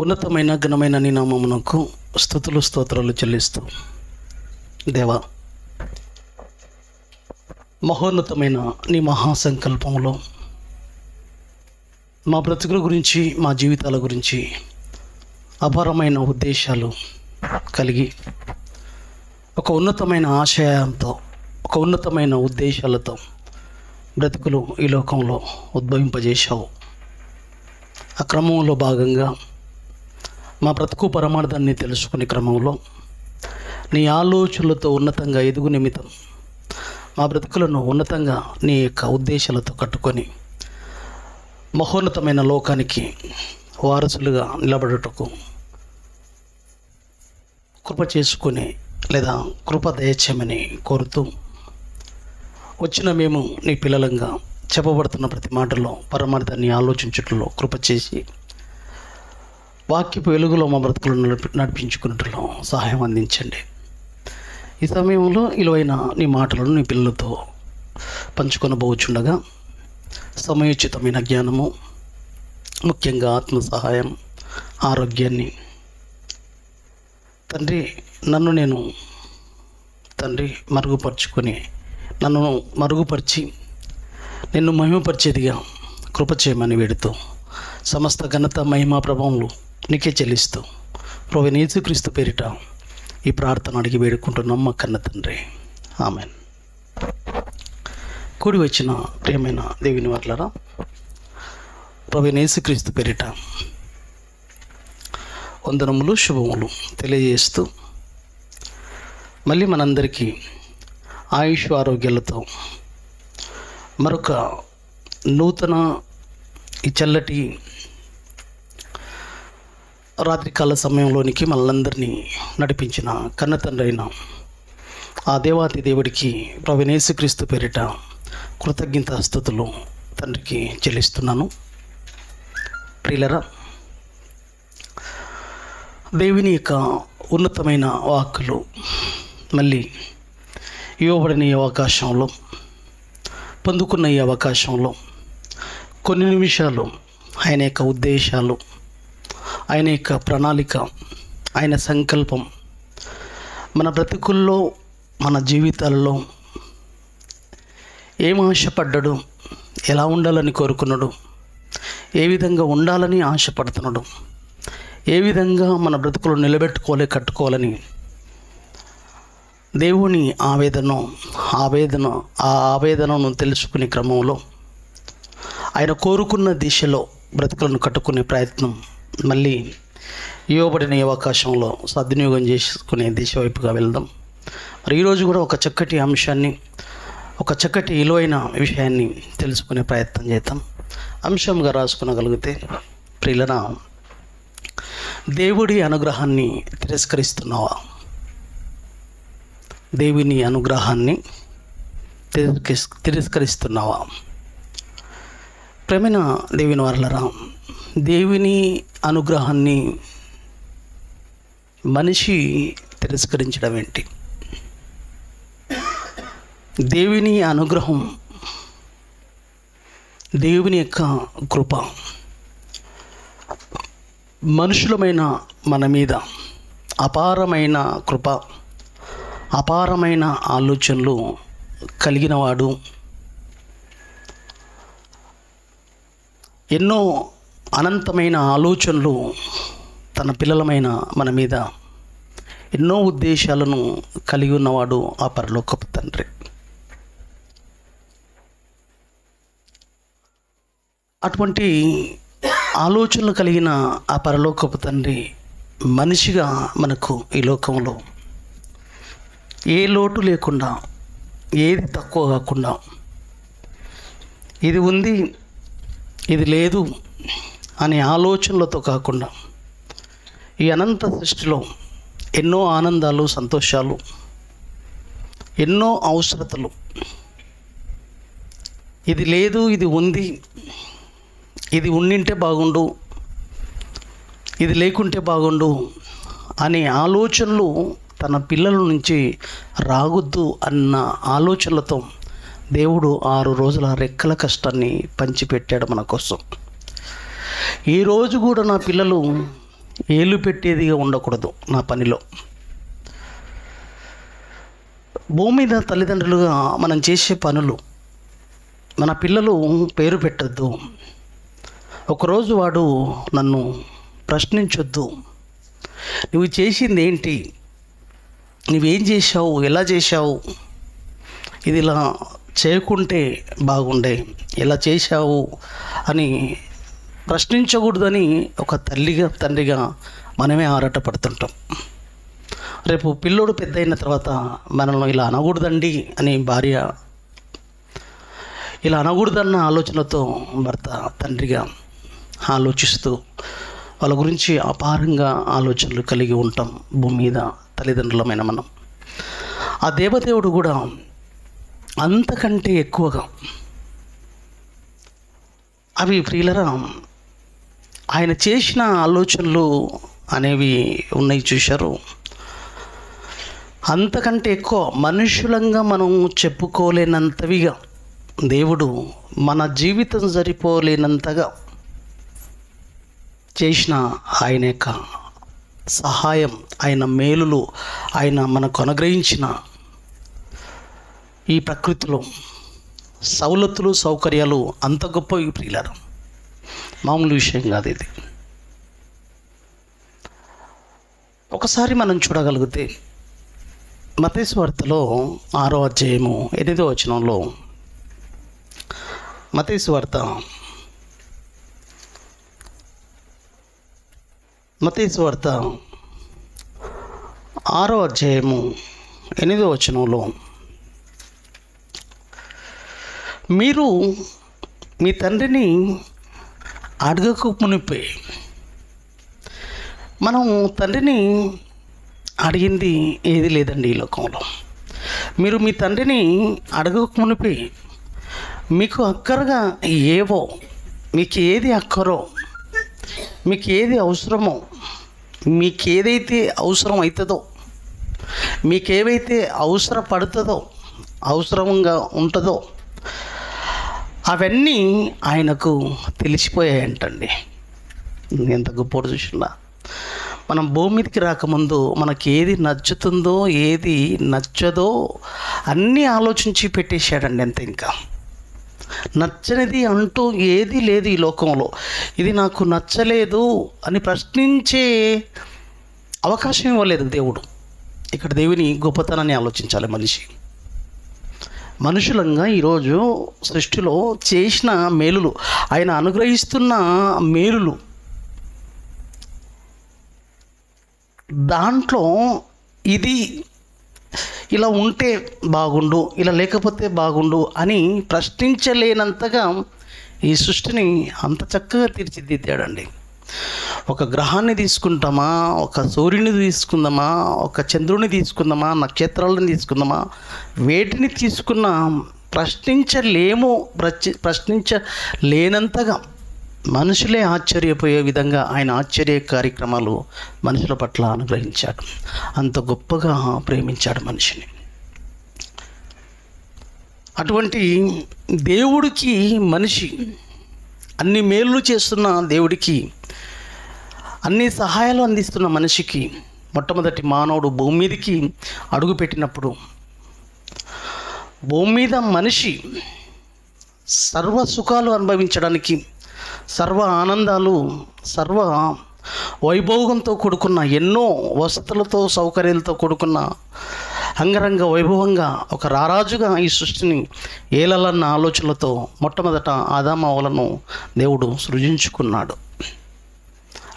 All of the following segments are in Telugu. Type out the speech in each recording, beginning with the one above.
ఉన్నతమైన ఘనమైన నీ నామమునకు స్తుతులు స్తోత్రాలు చెల్లిస్తూ, దేవా, మహోన్నతమైన నీ మహాసంకల్పంలో మా బ్రతుకుల గురించి, మా జీవితాల గురించి అపారమైన ఉద్దేశాలు కలిగి ఒక ఉన్నతమైన ఆశయంతో, ఒక ఉన్నతమైన ఉద్దేశాలతో బ్రతుకులు ఈ లోకంలో ఉద్భవింపజేశావు. ఆ క్రమంలో భాగంగా మా బ్రతుకు పరమార్థాన్ని తెలుసుకునే క్రమంలో నీ ఆలోచనలతో ఉన్నతంగా ఎదుగు నిమిత్తం మా బ్రతుకులను ఉన్నతంగా నీ యొక్క ఉద్దేశాలతో కట్టుకొని మహోన్నతమైన లోకానికి వారసులుగా నిలబడుటకు కృప చేసుకుని లేదా కృప దయచేయమని కోరుతూ, వచ్చిన మేము నీ పిల్లలంగా చెప్పబడుతున్న ప్రతి మాటలో పరమార్థాన్ని ఆలోచించటంలో కృప చేసి వాక్యపు వెలుగులో మా బ్రతుకులను నడిపించుకున్నట్లో సహాయం అందించండి. ఈ సమయంలో విలువైన నీ మాటలను నీ పిల్లలతో పంచుకొనబోచుండగా సమయోచితమైన జ్ఞానము, ముఖ్యంగా ఆత్మ సహాయం, ఆరోగ్యాన్ని తండ్రి నేను మరుగుపరుచుకొని నన్ను మరుగుపరిచి నిన్ను మహిమపరిచేదిగా కృప చేయమని వేడుతూ, సమస్త ఘనత మహిమా ప్రభావములు నీకే చెల్లిస్తూ ప్రభువైన యేసుక్రీస్తు పేరిట ఈ ప్రార్థన అడిగి వేడుకుంటున్నాం మా కన్న తండ్రి, ఆమెన్. కూడి వచ్చిన ప్రియమైన దేవుని వర్లారా, ప్రభువైన యేసుక్రీస్తు పేరిట వందనములు, శుభములు తెలియజేస్తూ, మళ్ళీ మనందరికీ ఆయుష్ ఆరోగ్యాలతో మరొక నూతన ఈ చల్లటి రాత్రికాల సమయంలోనికి మనందరినీ నడిపించిన కన్న తండ్రి అయిన ఆ దేవాతి దేవుడికి ప్రభువైన యేసుక్రీస్తు పేరిట కృతజ్ఞతాస్తుతులు తండ్రికి చెల్లిస్తున్నాను. ప్రియులరా, దేవుని యొక్క ఉన్నతమైన వాక్కులు మళ్ళీ ఇవ్వబడిన ఈ అవకాశంలో, పొందుకున్న ఈ అవకాశంలో కొన్ని నిమిషాలు ఆయన యొక్క ఉద్దేశాలు, ఆయన యొక్క ప్రణాళిక, ఆయన సంకల్పం మన బ్రతుకుల్లో, మన జీవితాల్లో ఏం ఆశపడ్డాడు, ఎలా ఉండాలని కోరుకున్నాడు, ఏ విధంగా ఉండాలని ఆశపడుతున్నాడు, ఏ విధంగా మన బ్రతుకులు కట్టుకోవాలని దేవుని ఆవేదనను తెలుసుకునే క్రమంలో ఆయన కోరుకున్న దిశలో బ్రతుకులను కట్టుకునే ప్రయత్నం మళ్ళీ ఇవ్వబడిన అవకాశంలో సద్వినియోగం చేసుకునే దిశ వైపుగా వెళ్దాం. మరి ఈరోజు కూడా ఒక చక్కటి అంశాన్ని, ఒక చక్కటి విలువైన విషయాన్ని తెలుసుకునే ప్రయత్నం చేద్దాం. అంశంగా రాసుకునగలిగితే, ప్రియులరా, దేవుడి అనుగ్రహాన్ని తిరస్కరిస్తున్నావా? దేవుని అనుగ్రహాన్ని తిరస్కరిస్తున్నావా? ప్రేమైన దేవుని వారలారా, దేవుని అనుగ్రహాన్ని మనిషి తిరస్కరించడం ఏంటి? దేవుని అనుగ్రహం, దేవుని యొక్క కృప మనుషులమైన మన మీద అపారమైన కృప, అపారమైన ఆలోచనలు కలిగినవాడు. ఎన్నో అనంతమైన ఆలోచనలు తన పిల్లలమైన మన మీద ఎన్నో ఉద్దేశాలను కలిగి ఉన్నవాడు ఆ పరలోకపు తండ్రి. అటువంటి ఆలోచనలు కలిగిన ఆ పరలోకపు తండ్రి మనిషిగా మనకు ఈ లోకంలో ఏ లోటు లేకుండా, ఏది తక్కువ కాకుండా, ఇది ఉంది ఇది లేదు అనే ఆలోచనలతో కాకుండా ఈ అనంత సృష్టిలో ఎన్నో ఆనందాలు, సంతోషాలు, ఎన్నో అవసరతలు, ఇది లేదు ఇది ఉంది, ఇది ఉండింటే బాగుండు, ఇది లేకుంటే బాగుండు అనే ఆలోచనలు తన పిల్లల నుంచి రాగొద్దు అన్న ఆలోచనలతో దేవుడు 6 రోజుల రెక్కల కష్టాన్ని పంచిపెట్టాడు మన కోసం. ఈరోజు కూడా నా పిల్లలు ఏలు పెట్టేదిగా ఉండకూడదు నా పనిలో. భూమి మీద తల్లిదండ్రులుగా మనం చేసే పనులు, మన పిల్లలు పేరు పెట్టద్దు. ఒకరోజు వాడు నన్ను ప్రశ్నించొద్దు, నువ్వు చేసింది ఏంటి, నువ్వేం చేశావు, ఎలా చేశావు, ఇది ఇలా చేయకుంటే బాగుండే, ఎలా చేశావు అని ప్రశ్నించకూడదని ఒక తండ్రిగా మనమే ఆరాటపడుతుంటాం. రేపు పిల్లోడు పెద్ద అయిన తర్వాత మనల్ని ఇలా అనకూడదండి అని భార్య, ఇలా అనకూడదన్న ఆలోచనతో భర్త తండ్రిగా ఆలోచిస్తూ వాళ్ళ గురించి అపారంగా ఆలోచనలు కలిగి ఉంటాం. భూమి మీద తల్లిదండ్రులమైన మనం, ఆ దేవదేవుడు కూడా అంతకంటే ఎక్కువగా అవి ప్రియులరా ఆయన చేసిన ఆలోచనలు అనేవి ఉన్నాయి చూశారు. అంతకంటే ఎక్కువ మనుషులంగా మనం చెప్పుకోలేనంతవిగా దేవుడు మన జీవితం సరిపోలేనంతగా చేసిన ఆయన యొక్క సహాయం, ఆయన మేలులు, ఆయన మనకు అనుగ్రహించిన ఈ ప్రకృతిలో సౌలతులు సౌకర్యాలు అంత గొప్పవి ప్రియులారా, మామూలు విషయం కాదు ఇది. ఒకసారి మనం చూడగలిగితే మత్తయి సువార్తలో 6వ అధ్యాయము 8వ వచనంలో, మత్తయి సువార్త 6వ అధ్యాయము 8వ వచనంలో, మీరు మీ తండ్రిని అడగక మునిపే, మనం తండ్రిని అడిగింది ఏది లేదండి ఈ లోకంలో. మీరు మీ తండ్రిని అడగక మునిపే మీకు అక్కరగా ఏవో, మీకు ఏది అక్కరో, మీకు ఏది అవసరమో, మీకు ఏదైతే అవసరం అవుతుందో, మీకేవైతే అవసరపడుతుందో, అవసరంగా ఉంటుందో అవన్నీ ఆయనకు తెలిసిపోయాయంటండి. ఎంత గొప్ప చూసినా, మనం భూమి మీదకి రాకముందు మనకి ఏది నచ్చుతుందో ఏది నచ్చదో అన్నీ ఆలోచించి పెట్టేశాడండి. అంతే, ఇంకా నచ్చనిది అంటూ ఏది లేదు ఈ లోకంలో. ఇది నాకు నచ్చలేదు అని ప్రశ్నించే అవకాశం ఇవ్వలేదు దేవుడు. ఇక్కడ దేవుని గొప్పతనాన్ని ఆలోచించాలి మనుషులంగా ఈరోజు సృష్టిలో చేసిన మేలులు, ఆయన అనుగ్రహిస్తున్న మేలులు, దాంట్లో ఇది ఇలా ఉంటే బాగుండు, ఇలా లేకపోతే బాగుండు అని ప్రశ్నించలేనంతగా ఈ సృష్టిని అంత చక్కగా తీర్చిదిద్దాడండి. ఒక గ్రహాన్ని తీసుకుంటామా, ఒక సూర్యుని తీసుకుందామా, ఒక చంద్రుని తీసుకుందామా, నక్షత్రాలను తీసుకుందామా, వేటిని తీసుకున్నా ప్రశ్నించలేనంతగా మనుషులే ఆశ్చర్యపోయే విధంగా ఆయన ఆశ్చర్య కార్యక్రమాలు మనుషుల పట్ల అనుగ్రహించాడు. అంత గొప్పగా ప్రేమించాడు మనిషిని. అటువంటి దేవుడికి మనిషి, అన్ని మేలు చేస్తున్న దేవుడికి అన్ని సహాయాలు అందిస్తున్న మనిషికి, మొట్టమొదటి మానవుడు భూమి మీదకి అడుగుపెట్టినప్పుడు భూమి మీద మనిషి సర్వ సుఖాలు అనుభవించడానికి, సర్వ ఆనందాలు, సర్వ వైభోగంతో కూడుకున్న, ఎన్నో వసతులతో సౌకర్యాలతో కూడుకున్న అంగరంగ వైభవంగా ఒక రారాజుగా ఈ సృష్టిని ఏలలన్న ఆలోచనలతో మొట్టమొదట ఆదామవ్వలను దేవుడు సృజించుకున్నాడు.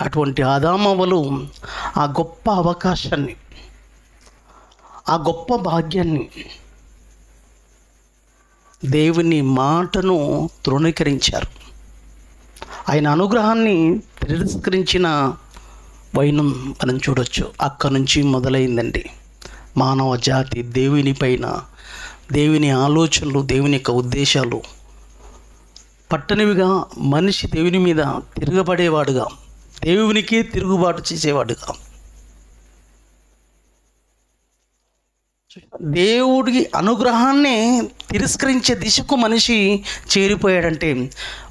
అటువంటి ఆదామవ్వలు ఆ గొప్ప అవకాశాన్ని, ఆ గొప్ప భాగ్యాన్ని, దేవుని మాటను తృణీకరించారు. ఆయన అనుగ్రహాన్ని తిరస్కరించిన వైనం మనం చూడొచ్చు. అక్కడి నుంచి మొదలైందండి మానవ జాతి దేవుని పైన, దేవుని ఆలోచనలు, దేవుని యొక్క ఉద్దేశాలు పట్టనివిగా, మనిషి దేవుని మీద తిరగబడేవాడుగా, దేవునికే తిరుగుబాటు చేసేవాడుగా. దేవుడి అనుగ్రహాన్ని తిరస్కరించే దిశకు మనిషి చేరిపోయాడంటే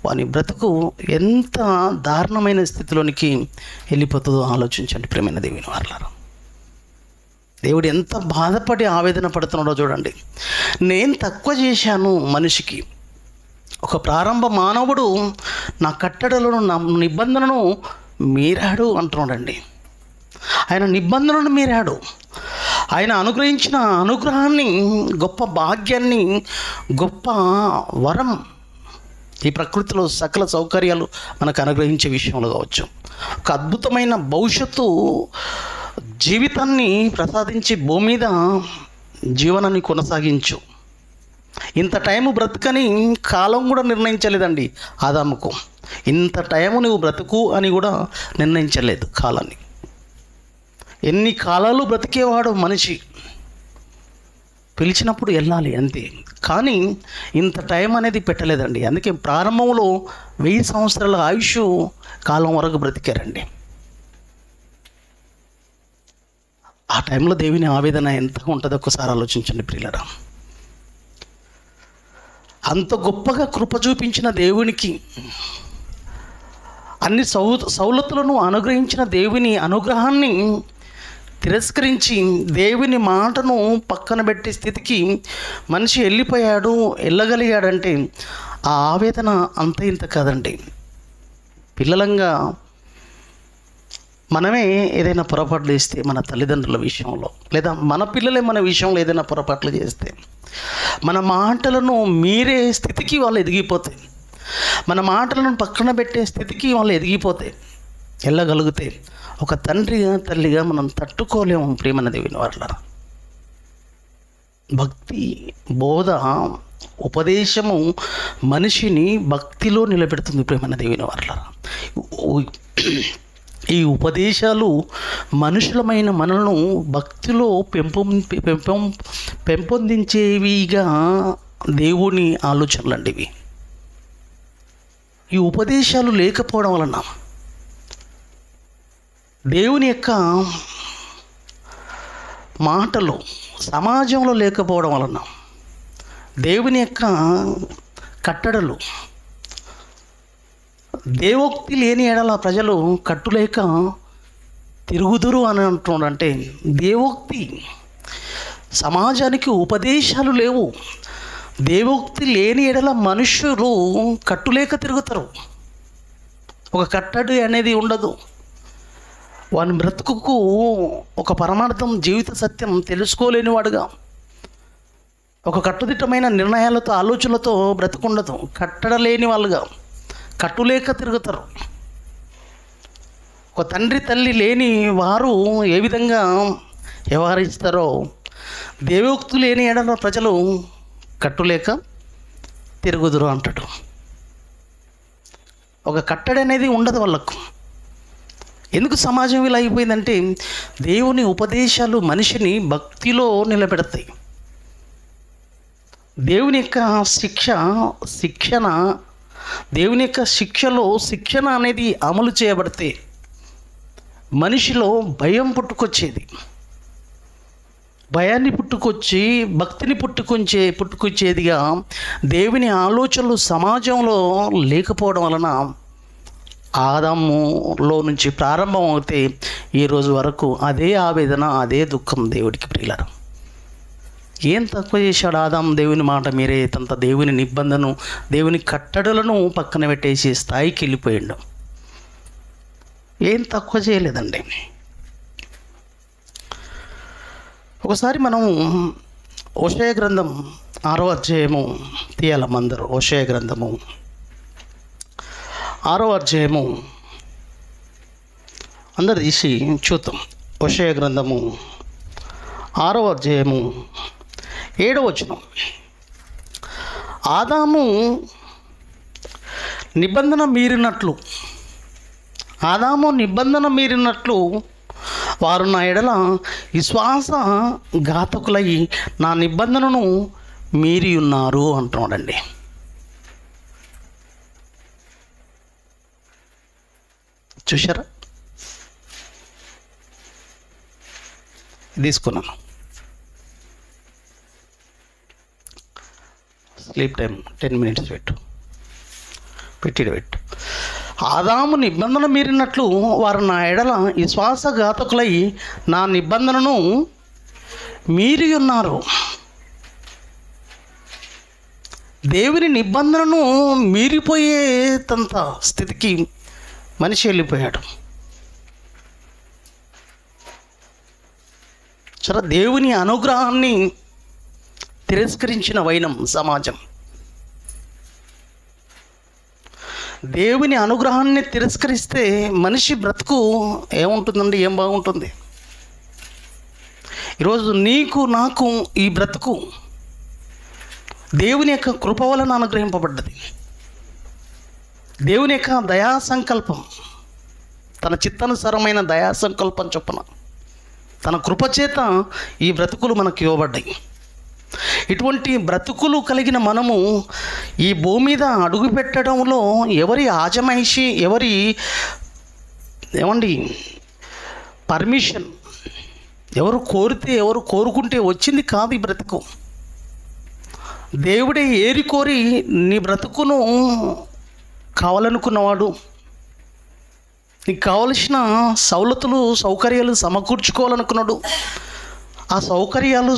వాని బ్రతుకు ఎంత దారుణమైన స్థితిలోనికి వెళ్ళిపోతుందో ఆలోచించండి ప్రియమైన దేవుని వారలారా. దేవుడు ఎంత బాధపడి ఆవేదన పడుతున్నాడో చూడండి. నేను తక్కువ చేశాను మనిషికి. ఒక ప్రారంభ మానవుడు నా కట్టడలను నా నిబంధనను మీరాడు అంటున్నాడండి. ఆయన నిబంధనను మీరాడు. ఆయన అనుగ్రహించిన అనుగ్రహాన్ని, గొప్ప భాగ్యాన్ని, గొప్ప వరం, ఈ ప్రకృతిలో సకల సౌకర్యాలు మనకు అనుగ్రహించే విషయంలో కావచ్చు, ఒక అద్భుతమైన భవిష్యత్తు జీవితాన్ని ప్రసాదించి భూమి మీద జీవనాన్ని కొనసాగించు. ఇంత టైము బ్రతుకని కాలం కూడా నిర్ణయించలేదండి ఆదాముకు. ఇంత టైము నువ్వు బ్రతుకు అని కూడా నిర్ణయించలేదు కాలాన్ని. ఎన్ని కాలాలు బ్రతికేవాడు మనిషి, పిలిచినప్పుడు వెళ్ళాలి అంతే. కానీ ఇంత టైం అనేది పెట్టలేదండి. అందుకే ప్రారంభంలో 1000 సంవత్సరాల ఆయుష్ కాలం వరకు బ్రతికారండి. ఆ టైంలో దేవుని ఆవేదన ఎంతగా ఉంటుందో ఒకసారి ఆలోచించండి ప్రియులారా. అంత గొప్పగా కృప చూపించిన దేవునికి, అన్ని సౌలతులను అనుగ్రహించిన దేవుని అనుగ్రహాన్ని తిరస్కరించి దేవుని మాటను పక్కన పెట్టే స్థితికి మనిషి వెళ్ళగలిగాడంటే ఆ ఆవేదన అంత ఇంత కాదండి. పిల్లలంగా మనమే ఏదైనా పొరపాట్లు చేస్తే, మన తల్లిదండ్రుల విషయంలో లేదా మన పిల్లలే మన విషయంలో ఏదైనా పొరపాట్లు చేస్తే, మన మాటలను మీరే స్థితికి వాళ్ళు ఎదిగిపోతాయి. మన మాటలను పక్కన పెట్టే స్థితికి వాళ్ళు ఎదిగిపోతే వెళ్ళగలిగితే ఒక తండ్రిగా తల్లిగా మనం తట్టుకోలేము ప్రియమైన దేవుని వారలారా. భక్తి, బోధ, ఉపదేశము మనిషిని భక్తిలో నిలబెడుతుంది ప్రియమైన దేవుని వారలారా. ఈ ఉపదేశాలు మనుషులమైన మనలను భక్తిలో పెంపొందించేవిగా దేవుని ఆలోచనలండి ఇవి. ఈ ఉపదేశాలు లేకపోవడం వలన, దేవుని యొక్క మాటలు సమాజంలో లేకపోవడం వలన, దేవుని యొక్క కట్టడలు, దేవోక్తి లేని ఎడల ప్రజలు కట్టులేక తిరుగుదురు అని అంటున్నాడంటే, దేవోక్తి సమాజానికి ఉపదేశాలు లేవు. దేవోక్తి లేని ఎడల మనుషులు కట్టులేక తిరుగుతారు. ఒక కట్టడి అనేది ఉండదు. వాని బ్రతుకుకు ఒక పరమార్థం, జీవిత సత్యం తెలుసుకోలేనివాడుగా, ఒక కట్టుదిట్టమైన నిర్ణయాలతో, ఆలోచనలతో బ్రతుకుండదు. కట్టడలేని వాళ్ళుగా, కట్టులేక తిరుగుతారు. ఒక తండ్రి తల్లి లేని వారు ఏ విధంగా వ్యవహరిస్తారో, దేవోక్తులు లేని ఎడల ప్రజలు కట్టులేక తిరుగుదురు అంటాడు. ఒక కట్టడి అనేది ఉండదు వాళ్ళకు. ఎందుకు సమాజం ఇలా అయిపోయిందంటే, దేవుని ఉపదేశాలు మనిషిని భక్తిలో నిలబెడతాయి. దేవుని యొక్క శిక్షణ దేవుని యొక్క శిక్షణ అనేది అమలు చేయబడితే మనిషిలో భయం పుట్టుకొచ్చేది. భయాన్ని పుట్టుకొచ్చి భక్తిని పుట్టుకొచ్చేదిగా దేవుని ఆలోచనలు సమాజంలో లేకపోవడం వలన ఆదాములో నుంచి ప్రారంభం అవుతే ఈరోజు వరకు అదే ఆవేదన, అదే దుఃఖం దేవుడికి. ప్రియులారా, ఏం తక్కువ చేశాడు ఆదాము? దేవుని మాట మీరే తంత దేవుని నిబంధనను, దేవుని కట్టడలను పక్కన పెట్టేసి స్థాయికి వెళ్ళిపోయాడు. ఏం తక్కువ చేయలేదండి. ఒకసారి మనం హోషేయ గ్రంథం 6వ అధ్యాయము తీయాలమ్మ అందరూ. హోషేయ గ్రంథము 6వ అధ్యాయము అందరు తీసి చూద్దాం. హోషేయ గ్రంథము 6వ అధ్యాయము 7వ వచనం. ఆదాము నిబంధన మీరినట్లు వారు నా ఎడల విశ్వాస ఘాతకులై నా నిబంధనను మీరి ఉన్నారు అంటున్నాడండి. చూశారా? తీసుకున్నాను. స్లీప్ టైం 10 minutes పెట్టు. ఆదాము నిబంధన మీరినట్లు వారు నా ఎడల విశ్వాసఘాతకులై నా నిబంధనను మీరి ఉన్నారు. దేవుని నిబంధనను మీరిపోయేంత స్థితికి మనిషి వెళ్ళిపోయాడు. సరే, దేవుని అనుగ్రహాన్ని తిరస్కరించిన వైనం సమాజం. దేవుని అనుగ్రహాన్ని తిరస్కరిస్తే మనిషి బ్రతుకు ఏముంటుందండి? ఏం బాగుంటుంది? ఈరోజు నీకు నాకు ఈ బ్రతుకు దేవుని యొక్క కృప వలన అనుగ్రహింపబడ్డది. దేవుని యొక్క దయా సంకల్పం, తన చిత్తానుసారమైన దయా సంకల్పం చొప్పున తన కృపచేత ఈ బ్రతుకులు మనకు ఇవ్వబడ్డాయి. ఇటువంటి బ్రతుకులు కలిగిన మనము ఈ భూమి మీద అడుగు పెట్టడంలో ఎవరి ఆజమాయిషి, ఎవరి పర్మిషన్, ఎవరు కోరితే, ఎవరు కోరుకుంటే వచ్చింది కాదు ఈ బ్రతుకు. దేవుడే ఏరి కోరి నీ బ్రతుకును కావాలనుకున్నవాడు. నీకు కావలసిన సౌకర్యాలు సమకూర్చుకోవాలనుకున్నాడు. ఆ సౌకర్యాలు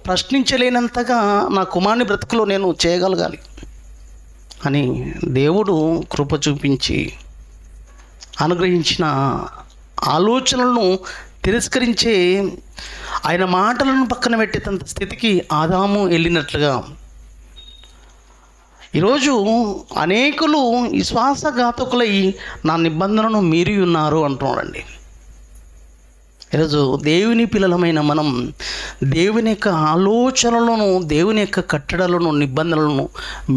ప్రశ్నించలేనంతగా నా కుమారుని బ్రతుకులో నేను చేయగలగాలి అని దేవుడు కృప చూపించి అనుగ్రహించిన ఆలోచనలను తిరస్కరించే, ఆయన మాటలను పక్కన పెట్టేంత స్థితికి ఆదాము వెళ్ళినట్లుగా ఈరోజు అనేకులు విశ్వాసఘాతకులై నా నిబంధనను మీరి ఉన్నారు అంటున్నాడండి. ఈరోజు దేవుని పిల్లలమైన మనం దేవుని యొక్క ఆలోచనలను, దేవుని యొక్క కట్టడలను, నిబంధనలను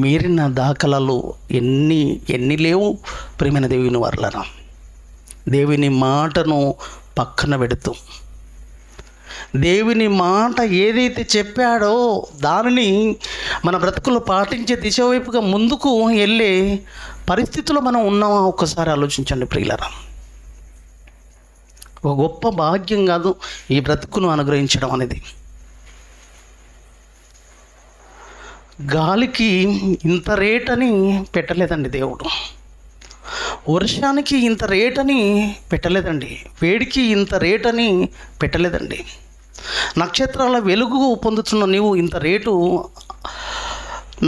మీరిన దాఖలాలు ఎన్ని లేవు ప్రియమైన దేవుని వారలారా. దేవుని మాటను పక్కన పెడుతూ, దేవుని మాట ఏదైతే చెప్పాడో దానిని మన బ్రతుకులు పాటించే దిశ వైపుగా ముందుకు వెళ్ళే పరిస్థితుల్లో మనం ఉన్నామా ఒక్కసారి ఆలోచించండి ప్రియులారా. ఒక గొప్ప భాగ్యం కాదు ఈ బ్రతుకును అనుగ్రహించడం అనేది. గాలికి ఇంత రేటని పెట్టలేదండి దేవుడు, వర్షానికి ఇంత రేటని పెట్టలేదండి, వేడికి ఇంత రేటని పెట్టలేదండి, నక్షత్రాల వెలుగు పొందుతున్న నీవు ఇంత రేటు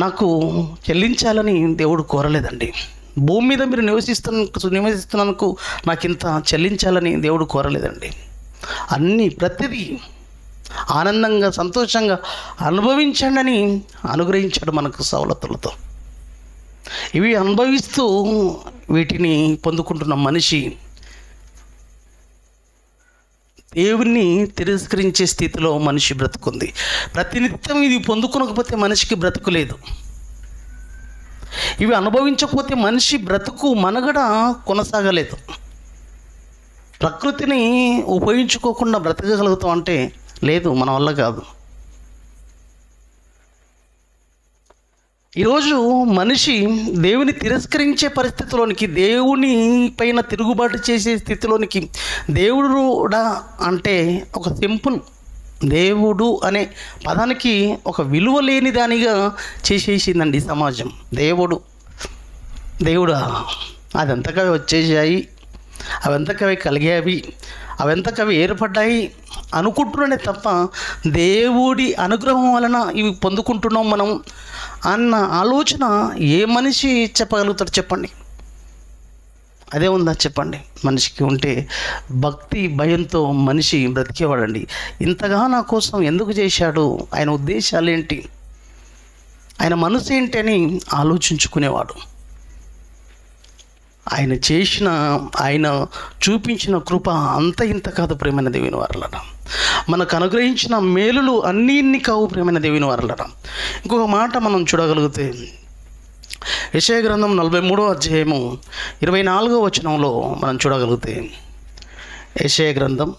నాకు చెల్లించాలని దేవుడు కోరలేదండి. భూమి మీద మీరు నివసిస్తున్నందుకు నాకు ఇంత చెల్లించాలని దేవుడు కోరలేదండి. ప్రతిదీ ఆనందంగా, సంతోషంగా అనుభవించండి అని అనుగ్రహించాడు మనకు సవలతులతో. ఇవి అనుభవిస్తూ వీటిని పొందుకుంటున్న మనిషి దేవుణ్ణి తిరస్కరించే స్థితిలో మనిషి బ్రతుకుంది. ప్రతినిత్యం ఇది పొందుకోకపోతే మనిషికి బ్రతుకు లేదు. ఇవి అనుభవించకపోతే మనిషి బ్రతుకు మనుగడ కొనసాగలేదు. ప్రకృతిని ఉపయోగించుకోకుండా బ్రతకగలుగుతాం అంటే లేదు, మన వల్ల కాదు. ఈరోజు మనిషి దేవుని తిరస్కరించే పరిస్థితిలోనికి, దేవుని పైన తిరుగుబాటు చేసే స్థితిలోనికి, దేవుడుడా అంటే ఒక సింపుల్, దేవుడు అనే పదానికి ఒక విలువ లేని దానిగా చేసేసిందండి సమాజం. దేవుడా అదంతకవి వచ్చేసాయి, అవంతకవి కలిగావి, అవంతకవి ఏర్పడ్డాయి అనుకుంటున్నానే తప్ప దేవుడి అనుగ్రహం వలన ఇవి పొందుకుంటున్నాం మనం అన్న ఆలోచన ఏ మనిషి చెప్పగలుగుతాడు చెప్పండి? అదే ఉందా చెప్పండి? మనిషికి ఉంటే భక్తి భయంతో మనిషి బ్రతికేవాడండి. ఇంతగా నా కోసం ఎందుకు చేశాడు, ఆయన ఉద్దేశాలు ఏంటి, ఆయన మనసు ఏంటి అని ఆలోచించుకునేవాడు. ఆయన చూపించిన కృప అంత ఇంత కాదు ప్రేమైన దేవుని వారలారా. మనకు అనుగ్రహించిన మేలులు అన్నీ కావు ప్రేమైన దేవుని వారలారా. ఇంకొక మాట మనం చూడగలిగితే యెషయా గ్రంథం 43వ అధ్యాయము 24వ వచనంలో మనం చూడగలిగితే, యెషయా గ్రంథం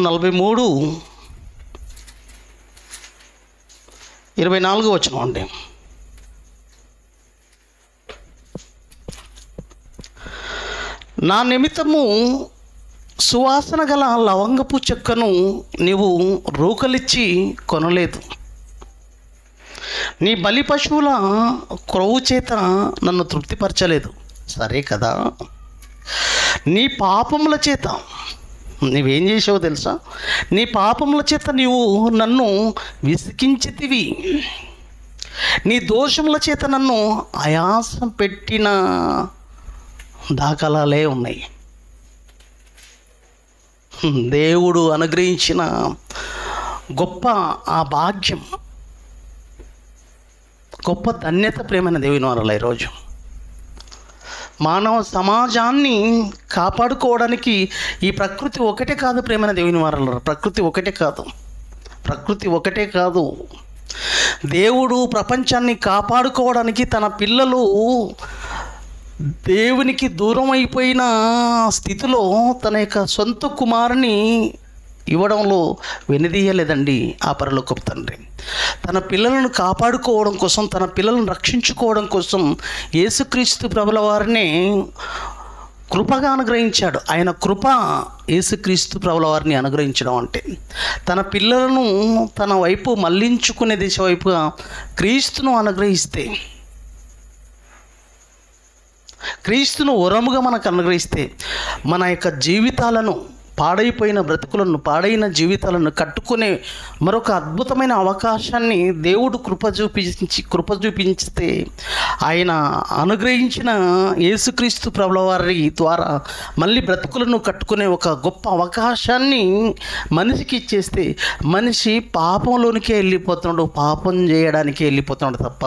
43:24 వచనం అండి. నా నిమిత్తము సువాసన గల లవంగపు చెక్కను నీవు రూకలిచ్చి కొనలేదు. నీ బలి పశువుల క్రొవ్వు చేత నన్ను తృప్తిపరచలేదు. సరే కదా, నీ పాపముల చేత నీవేం చేసావో తెలుసా? నీ పాపముల చేత నీవు నన్ను విసికించితివి. నీ దోషముల చేత నన్ను ఆయాసం పెట్టిన దాఖలాలే ఉన్నాయి. దేవుడు అనుగ్రహించిన గొప్ప ఆ భాగ్యం, గొప్ప ధన్యత ప్రేమైన దేవుని వారల ఈరోజు మానవ సమాజాన్ని కాపాడుకోవడానికి ఈ ప్రకృతి ఒకటే కాదు ప్రేమైన దేవుని వారల, ప్రకృతి ఒకటే కాదు. దేవుడు ప్రపంచాన్ని కాపాడుకోవడానికి తన పిల్లలు దేవునికి దూరం అయిపోయిన స్థితిలో తన యొక్క సొంత కుమారుని ఇవ్వడంలో వెనుదీయలేదండి ఆ పరలోకపు తండ్రి. తన పిల్లలను కాపాడుకోవడం కోసం, తన పిల్లలను రక్షించుకోవడం కోసం యేసుక్రీస్తు ప్రభుల వారిని కృపగా అనుగ్రహించాడు. ఆయన కృప యేసుక్రీస్తు ప్రభుల వారిని అనుగ్రహించడం అంటే తన పిల్లలను తన వైపు మళ్లించుకునే దిశ వైపుగా క్రీస్తును అనుగ్రహిస్తే, క్రీస్తును వరముగా మనకు అనుగ్రహిస్తే మన యొక్క జీవితాలను, పాడైపోయిన బ్రతుకులను, పాడైన జీవితాలను కట్టుకునే మరొక అద్భుతమైన అవకాశాన్ని దేవుడు కృప చూపించితే ఆయన అనుగ్రహించిన యేసుక్రీస్తు ప్రభుల వారి ద్వారా మళ్ళీ బ్రతుకులను కట్టుకునే ఒక గొప్ప అవకాశాన్ని మనిషికి ఇచ్చేస్తే మనిషి పాపంలోనికే వెళ్ళిపోతున్నాడు, పాపం చేయడానికే వెళ్ళిపోతున్నాడు తప్ప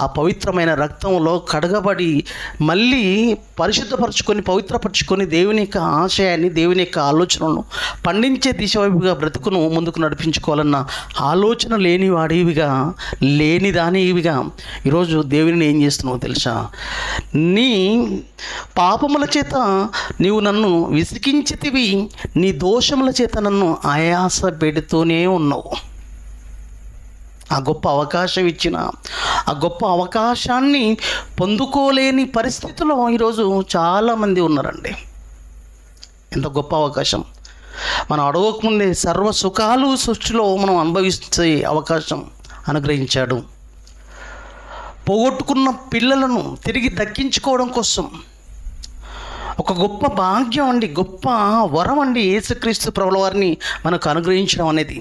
ఆ పవిత్రమైన రక్తంలో కడగబడి మళ్ళీ పరిశుద్ధపరచుకొని, పవిత్రపరచుకొని దేవుని యొక్క ఆశయాన్ని, దేవుని యొక్క ఆలోచనలను పండించే దిశ వైపుగా బ్రతుకును ముందుకు నడిపించుకోవాలన్న ఆలోచన లేనిదానివిగా ఈరోజు దేవుని ఏం చేస్తున్నావు తెలుసా? నీ పాపముల చేత నీవు నన్ను విసికించితివి, నీ దోషముల చేత నన్ను ఆయాస పెడుతూనే ఉన్నావు. ఆ గొప్ప అవకాశం ఇచ్చిన ఆ గొప్ప అవకాశాన్ని పొందుకోలేని పరిస్థితిలో ఈరోజు చాలామంది ఉన్నారండి. ఎంత గొప్ప అవకాశం! మనం అడగకముందే సర్వ సుఖాలు సృష్టిలో మనం అనుభవించే అవకాశం అనుగ్రహించాడు. పోగొట్టుకున్న పిల్లలను తిరిగి దక్కించుకోవడం కోసం ఒక గొప్ప భాగ్యం అండి, గొప్ప వరం అండి యేసుక్రీస్తు ప్రభుల వారిని మనకు అనుగ్రహించడం అనేది.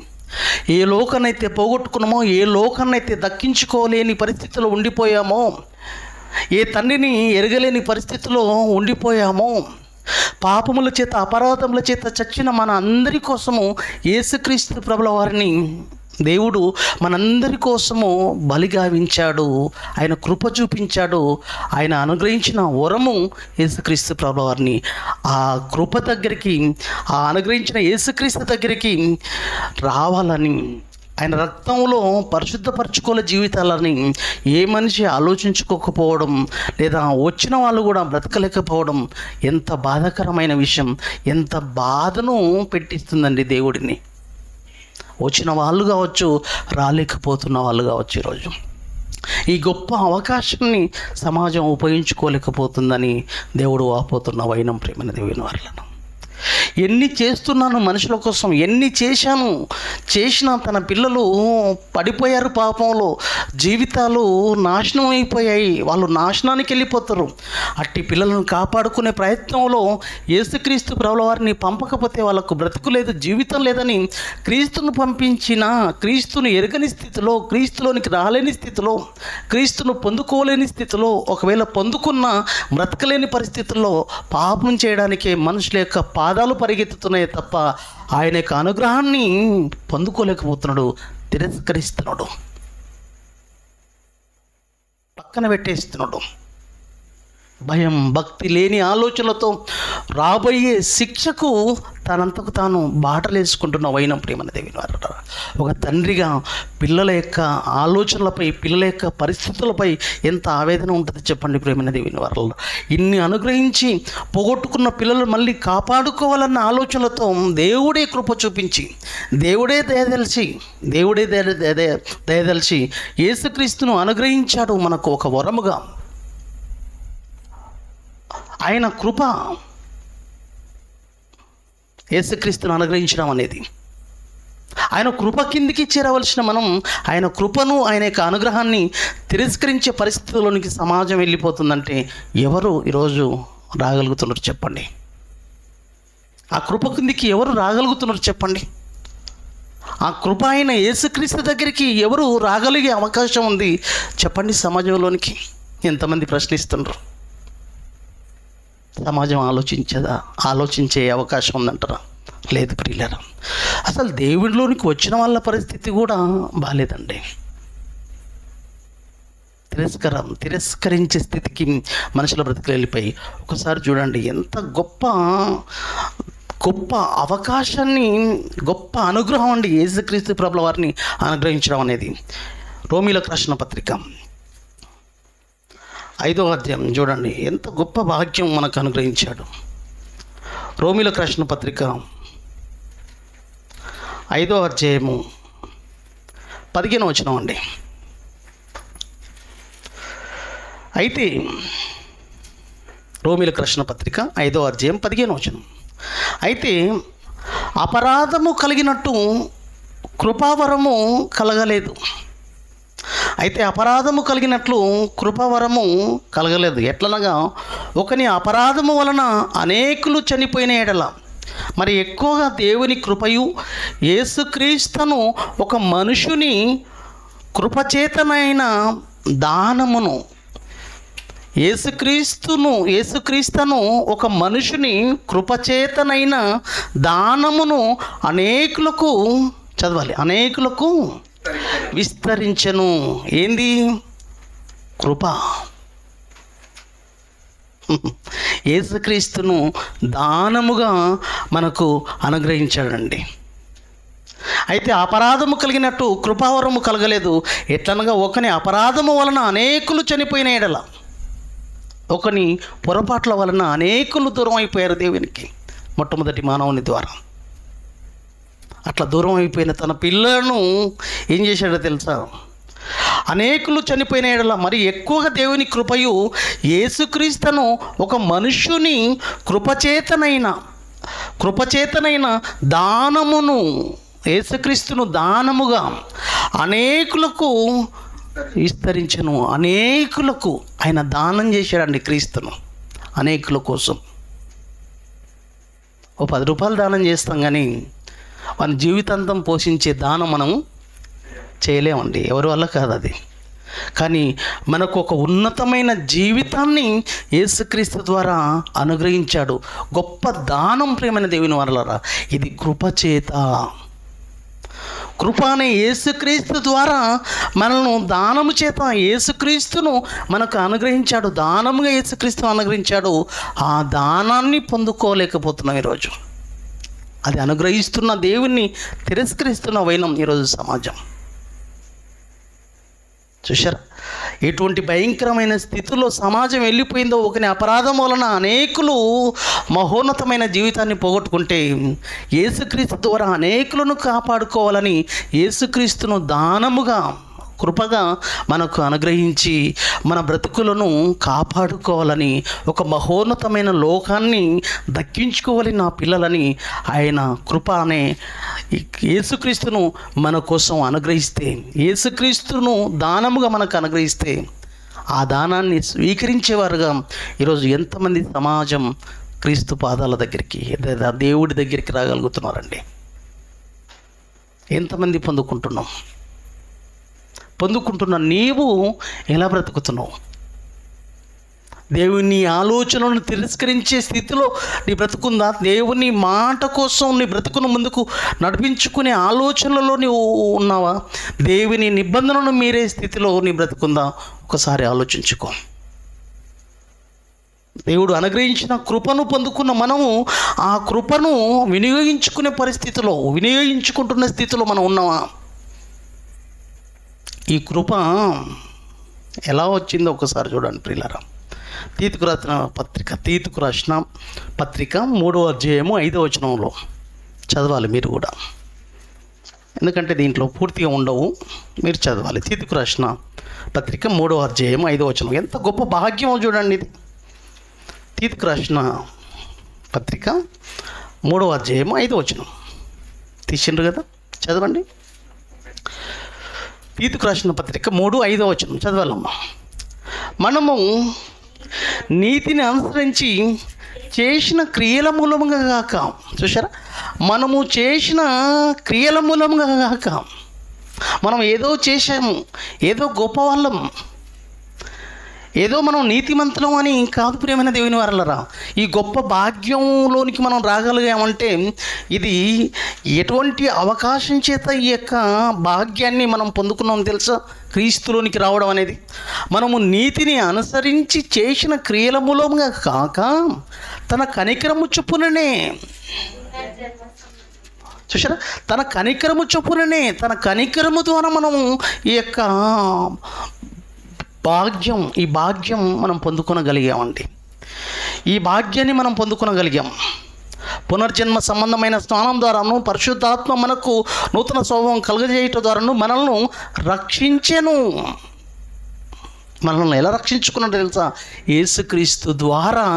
ఏ లోకాన్నైతే పోగొట్టుకున్నామో, ఏ లోకాన్నైతే దక్కించుకోలేని పరిస్థితిలో ఉండిపోయామో, ఏ తండ్రిని ఎరగలేని పరిస్థితిలో ఉండిపోయామో, పాపముల చేత, అపరాధముల చేత చచ్చిన మన అందరి కోసము యేసుక్రీస్తు ప్రభుల వారిని దేవుడు మనందరి కోసము బలిగావించాడు. ఆయన కృప చూపించాడు. ఆయన అనుగ్రహించిన వరము యేసుక్రీస్తు ప్రభుల వారిని ఆ కృప దగ్గరికి, ఆ అనుగ్రహించిన యేసుక్రీస్తు దగ్గరికి రావాలని, ఆయన రక్తంలో పరిశుద్ధపరచుకోలే జీవితాలని ఏ మనిషి ఆలోచించుకోకపోవడం, లేదా వచ్చిన వాళ్ళు కూడా బ్రతకలేకపోవడం ఎంత బాధాకరమైన విషయం, ఎంత బాధను పెట్టిస్తుందండి దేవుడిని. వచ్చిన వాళ్ళు కావచ్చు, రాలేకపోతున్న వాళ్ళు కావచ్చు, ఈరోజు ఈ గొప్ప అవకాశాన్ని సమాజం ఉపయోగించుకోలేకపోతుందని దేవుడు వాపోతున్న వైనం ప్రేమైన దేవుని వారులను. ఎన్ని చేస్తున్నాను మనుషుల కోసం, ఎన్ని చేసినా తన పిల్లలు పడిపోయారు పాపంలో, జీవితాలు నాశనం అయిపోయాయి, వాళ్ళు నాశనానికి వెళ్ళిపోతారు. అట్టి పిల్లలను కాపాడుకునే ప్రయత్నంలో యేసుక్రీస్తు ప్రభుల వారిని పంపకపోతే వాళ్ళకు బ్రతుకు లేదు, జీవితం లేదని క్రీస్తును పంపించిన, క్రీస్తును ఎరగని స్థితిలో, క్రీస్తులోనికి రాలేని స్థితిలో, క్రీస్తును పొందుకోలేని స్థితిలో, ఒకవేళ పొందుకున్న బ్రతకలేని పరిస్థితుల్లో పాపం చేయడానికే మనుషుల యొక్క పాదాలు పరిగెత్తుతున్నాయి తప్ప ఆయన యొక్క అనుగ్రహాన్ని పొందుకోలేకపోతున్నాడు, తిరస్కరిస్తున్నాడు, పక్కన పెట్టేస్తున్నాడు. భయం, భక్తి లేని ఆలోచనలతో రాబోయే శిక్షకు తనంతకు తాను బాటలేసుకుంటున్న వైనం ప్రేమన దేవుని వారు. ఒక తండ్రిగా పిల్లల యొక్క ఆలోచనలపై, పిల్లల యొక్క పరిస్థితులపై ఎంత ఆవేదన ఉంటుంది చెప్పండి ప్రేమన దేవుని వారు. ఇన్ని అనుగ్రహించి పోగొట్టుకున్న పిల్లలు మళ్ళీ కాపాడుకోవాలన్న ఆలోచనలతో దేవుడే కృప చూపించి, దేవుడే దయదలిచి యేసుక్రీస్తును అనుగ్రహించాడు మనకు ఒక వరముగా. ఆయన కృప యేసుక్రీస్తును అనుగ్రహించడం అనేది. ఆయన కృప కిందికి చేరవలసిన మనం ఆయన కృపను, ఆయన యొక్క అనుగ్రహాన్ని తిరస్కరించే పరిస్థితుల్లోనికి సమాజం వెళ్ళిపోతుందంటే ఎవరు ఈరోజు రాగలుగుతున్నారు చెప్పండి? ఆ కృప కిందికి ఎవరు రాగలుగుతున్నారు చెప్పండి? ఆ కృప అయిన యేసుక్రీస్తు దగ్గరికి ఎవరు రాగలిగే అవకాశం ఉంది చెప్పండి? సమాజంలోనికి ఎంతమంది ప్రశ్నిస్తున్నారు? సమాజం ఆలోచించే అవకాశం ఉందంటారా? లేదు ప్రియులారా. అసలు దేవుడిలోనికి వచ్చిన వాళ్ళ పరిస్థితి కూడా బాలేదండి. తిరస్కరించే స్థితికి మనుషుల బ్రతుకులు వెళ్ళిపోయి. ఒకసారి చూడండి, ఎంత గొప్ప అవకాశాన్ని, గొప్ప అనుగ్రహం అండి యేసుక్రీస్తు ప్రభుల వారిని అనుగ్రహించడం అనేది. రోమీలకు రాసిన పత్రిక 5వ అధ్యాయం చూడండి, ఎంత గొప్ప భాగ్యం మనకు అనుగ్రహించాడు. రోమీలకు రాసిన పత్రిక 5వ అధ్యాయము 15వ వచనం అండి. అయితే రోమీలకు రాసిన పత్రిక 5వ అధ్యాయం 15వ వచనం, అయితే అపరాధము కలిగినట్టు కృపావరము కలగలేదు. అయితే అపరాధము కలిగినట్లు కృపావరము కలగలేదు. ఎట్లనగా ఒకని అపరాధము వలన అనేకులు చనిపోయిన ఎడల మరి ఎక్కువగా దేవుని కృపయు యేసుక్రీస్తును ఒక మనుషుని కృపచేతనైన దానమును, యేసుక్రీస్తును ఒక మనుషుని కృపచేతనైన దానమును అనేకులకు, చదవాలి, అనేకులకు విస్తరించెను. ఏంది? కృప. యేసుక్రీస్తును దానముగా మనకు అనుగ్రహించాడండి. అయితే అపరాధము కలిగినట్టు కృపావరము కలగలేదు. ఎట్లనగా ఒకని అపరాధము వలన అనేకులు చనిపోయిన ఎడల, ఒకని పొరపాట్ల వలన అనేకులు దూరం అయిపోయారు దేవునికి, మొట్టమొదటి మానవుని ద్వారా. అట్లా దూరం అయిపోయిన తన పిల్లలను ఏం చేశాడో తెలుసా? అనేకులు చనిపోయిన ఎడల మరి ఎక్కువగా దేవుని కృపయు యేసుక్రీస్తును ఒక మనుష్యుని కృపచేతనైన దానమును, యేసుక్రీస్తును దానముగా అనేకులకు విస్తరించను. అనేకులకు ఆయన దానం చేశాడండి క్రీస్తును, అనేకుల కోసం. ఓ 10 రూపాయలు దానం చేస్తాం కానీ మన జీవితాంతం పోషించే దానం మనం చేయలేమండి, ఎవరి వల్ల కాదు అది. కానీ మనకు ఒక ఉన్నతమైన జీవితాన్ని యేసుక్రీస్తు ద్వారా అనుగ్రహించాడు. గొప్ప దానం ప్రియమైన దేవుని వలన. ఇది కృపచేత. కృప అనే యేసుక్రీస్తు ద్వారా మనల్ని దానము చేత యేసుక్రీస్తును మనకు అనుగ్రహించాడు. దానముగా యేసుక్రీస్తును అనుగ్రహించాడు. ఆ దానాన్ని పొందుకోలేకపోతున్నాం ఈరోజు. అది అనుగ్రహిస్తున్న దేవుణ్ణి తిరస్కరిస్తున్న వైనం ఈరోజు సమాజం. చూశారా ఎటువంటి భయంకరమైన స్థితిలో సమాజం వెళ్ళిపోయిందో? ఒకని అపరాధం వలన అనేకులు మహోన్నతమైన జీవితాన్ని పోగొట్టుకుంటే యేసుక్రీస్తు ద్వారా అనేకులను కాపాడుకోవాలని యేసుక్రీస్తును దానముగా, కృపగా మనకు అనుగ్రహించి మన బ్రతుకులను కాపాడుకోవాలని, ఒక మహోన్నతమైన లోకాన్ని దక్కించుకోవాలి నా పిల్లలని ఆయన కృప అనే యేసుక్రీస్తును మన కోసం అనుగ్రహిస్తే, యేసుక్రీస్తును దానముగా మనకు అనుగ్రహిస్తే, ఆ దానాన్ని స్వీకరించేవారుగా ఈరోజు ఎంతమంది సమాజం క్రీస్తు పాదాల దగ్గరికి, దేవుడి దగ్గరికి రాగలుగుతున్నారండి? ఎంతమంది పొందుకుంటున్న నీవు ఎలా బ్రతుకుతున్నావు? దేవుని ఆలోచనలను తిరస్కరించే స్థితిలో నీ బ్రతుకుందా? దేవుని మాట కోసం నీ బ్రతుకును ముందుకు నడిపించుకునే ఆలోచనలలో నీవు ఉన్నావా? దేవుని నిబంధనలను మీరే స్థితిలో నీ బ్రతుకుందా? ఒకసారి ఆలోచించుకో. దేవుడు అనుగ్రహించిన కృపను పొందుకున్న మనము ఆ కృపను వినియోగించుకుంటున్న స్థితిలో మనం ఉన్నామా? ఈ కృప ఎలా వచ్చిందో ఒకసారి చూడండి ప్రియులారా. తీతుకు రాసిన పత్రిక 3వ అధ్యాయము 5వ వచనంలో చదవాలి మీరు కూడా, ఎందుకంటే దీంట్లో పూర్తిగా ఉండవు, మీరు చదవాలి. తీతుకు రాసిన పత్రిక 3వ అధ్యాయము 5వ వచనం. ఎంత గొప్ప భాగ్యం చూడండి ఇది. తీతుకు రాసిన పత్రిక 3వ అధ్యాయము 5వ వచనం తీసిండ్రు కదా, చదవండి. తీతుకు రాసిన పత్రిక 3:5 వచనం చదవాలమ్మా. మనము నీతిని అనుసరించి చేసిన క్రియల మూలముగా కాక, చూసారా, మనము చేసిన క్రియల మూలముగా కాక, మనం ఏదో చేసాము, ఏదో గొప్ప వాళ్ళం, ఏదో మనం నీతిమంతులం అని కాదు ప్రియమైన దేవుని వారలరా. ఈ గొప్ప భాగ్యంలోనికి మనం రాగలిగామంటే ఇది ఎటువంటి అవకాశం చేత ఈ యొక్క భాగ్యాన్ని మనం పొందుకున్నాం తెలుసా? క్రీస్తులోనికి రావడం అనేది. మనము నీతిని అనుసరించి చేసిన క్రియల మూలంగా కాక తన కనికరము చొప్పుననే, చూసారా, తన కనికరము చొప్పుననే, తన కనికరము ద్వారా మనము ఈ యొక్క ఈ భాగ్యం మనం పొందుకొనగలిగామండి. ఈ భాగ్యాన్ని మనం పొందుకొనగలిగాం. పునర్జన్మ సంబంధమైన స్నానం ద్వారాను, పరిశుద్ధాత్మ మనకు నూతన స్వభావం కలుగజేయటం ద్వారాను మనల్ని రక్షించెను. మనల్ని ఎలా రక్షించుకున్నాడో తెలుసా? యేసుక్రీస్తు ద్వారా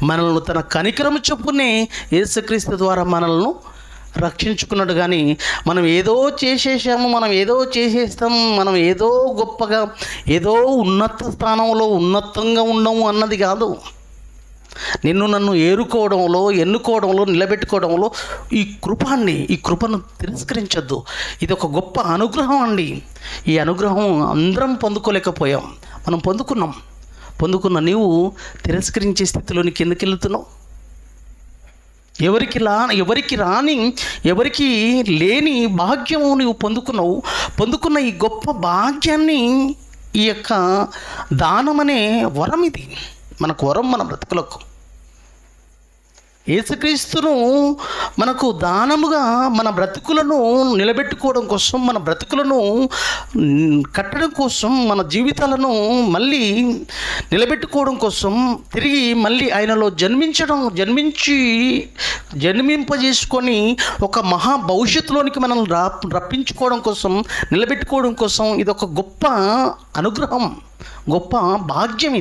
మనల్ని తన కనికరము చొప్పునే యేసుక్రీస్తు ద్వారా మనల్ని రక్షించుకున్నాడు. కానీ మనం ఏదో చేసేసాము, మనం ఏదో చేసేస్తాము, మనం ఏదో గొప్పగా ఏదో ఉన్నత స్థానంలో ఉన్నతంగా ఉండము అన్నది కాదు. నిన్ను నన్ను ఎన్నుకోవడంలో నిలబెట్టుకోవడంలో ఈ కృప అండి. ఈ కృపను తిరస్కరించొద్దు. ఇది ఒక గొప్ప అనుగ్రహం అండి. ఈ అనుగ్రహం అందరం పొందుకోలేకపోయాం, మనం పొందుకున్న నీవు తిరస్కరించే స్థితిలోనికి ఎందుకు వెళుతున్నావు? ఎవరికి లేని భాగ్యము నువ్వు పొందుకున్న ఈ గొప్ప భాగ్యాన్ని, ఈ యొక్క దానం అనే వరం, ఇది మనకు వరం. మన బ్రతుకులకు యేసుక్రీస్తును మనకు దానముగా మన బ్రతుకులను నిలబెట్టుకోవడం కోసం, మన బ్రతుకులను కట్టడం కోసం, మన జీవితాలను మళ్ళీ నిలబెట్టుకోవడం కోసం తిరిగి మళ్ళీ ఆయనలో జన్మింపజేసుకొని ఒక మహా భవిష్యత్తులోనికి మనం రప్పించుకోవడం కోసం, నిలబెట్టుకోవడం కోసం ఇది ఒక గొప్ప అనుగ్రహం, గొప్ప భాగ్యం.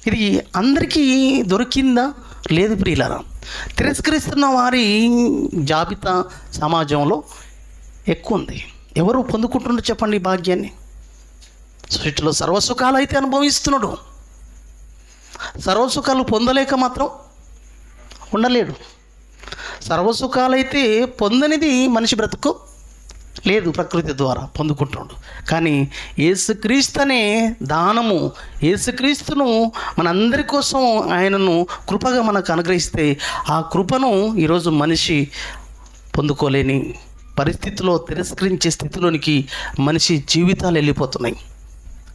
ఇది అందరికీ దొరికిందా? లేదు ప్రియులారా. తిరస్కరిస్తున్న వారి జాబితా సమాజంలో ఎక్కువ ఉంది. ఎవరు పొందుకుంటున్నారు చెప్పండి ఈ భాగ్యాన్ని? సృష్టిలో సర్వసుఖాలు అయితే అనుభవిస్తున్నాడు, సర్వసుఖాలు పొందలేక మాత్రం ఉండలేడు. సర్వసుఖాలైతే పొందనిది మనిషి బ్రతుకు లేదు, ప్రకృతి ద్వారా పొందుకుంటున్నాడు. కానీ యేసుక్రీస్తు అనే దానము, యేసుక్రీస్తును మనందరి కోసం ఆయనను కృపగా మనకు అనుగ్రహిస్తే ఆ కృపను ఈరోజు మనిషి పొందుకోలేని పరిస్థితిలో, తిరస్కరించే స్థితిలోనికి మనిషి జీవితాలు వెళ్ళిపోతున్నాయి.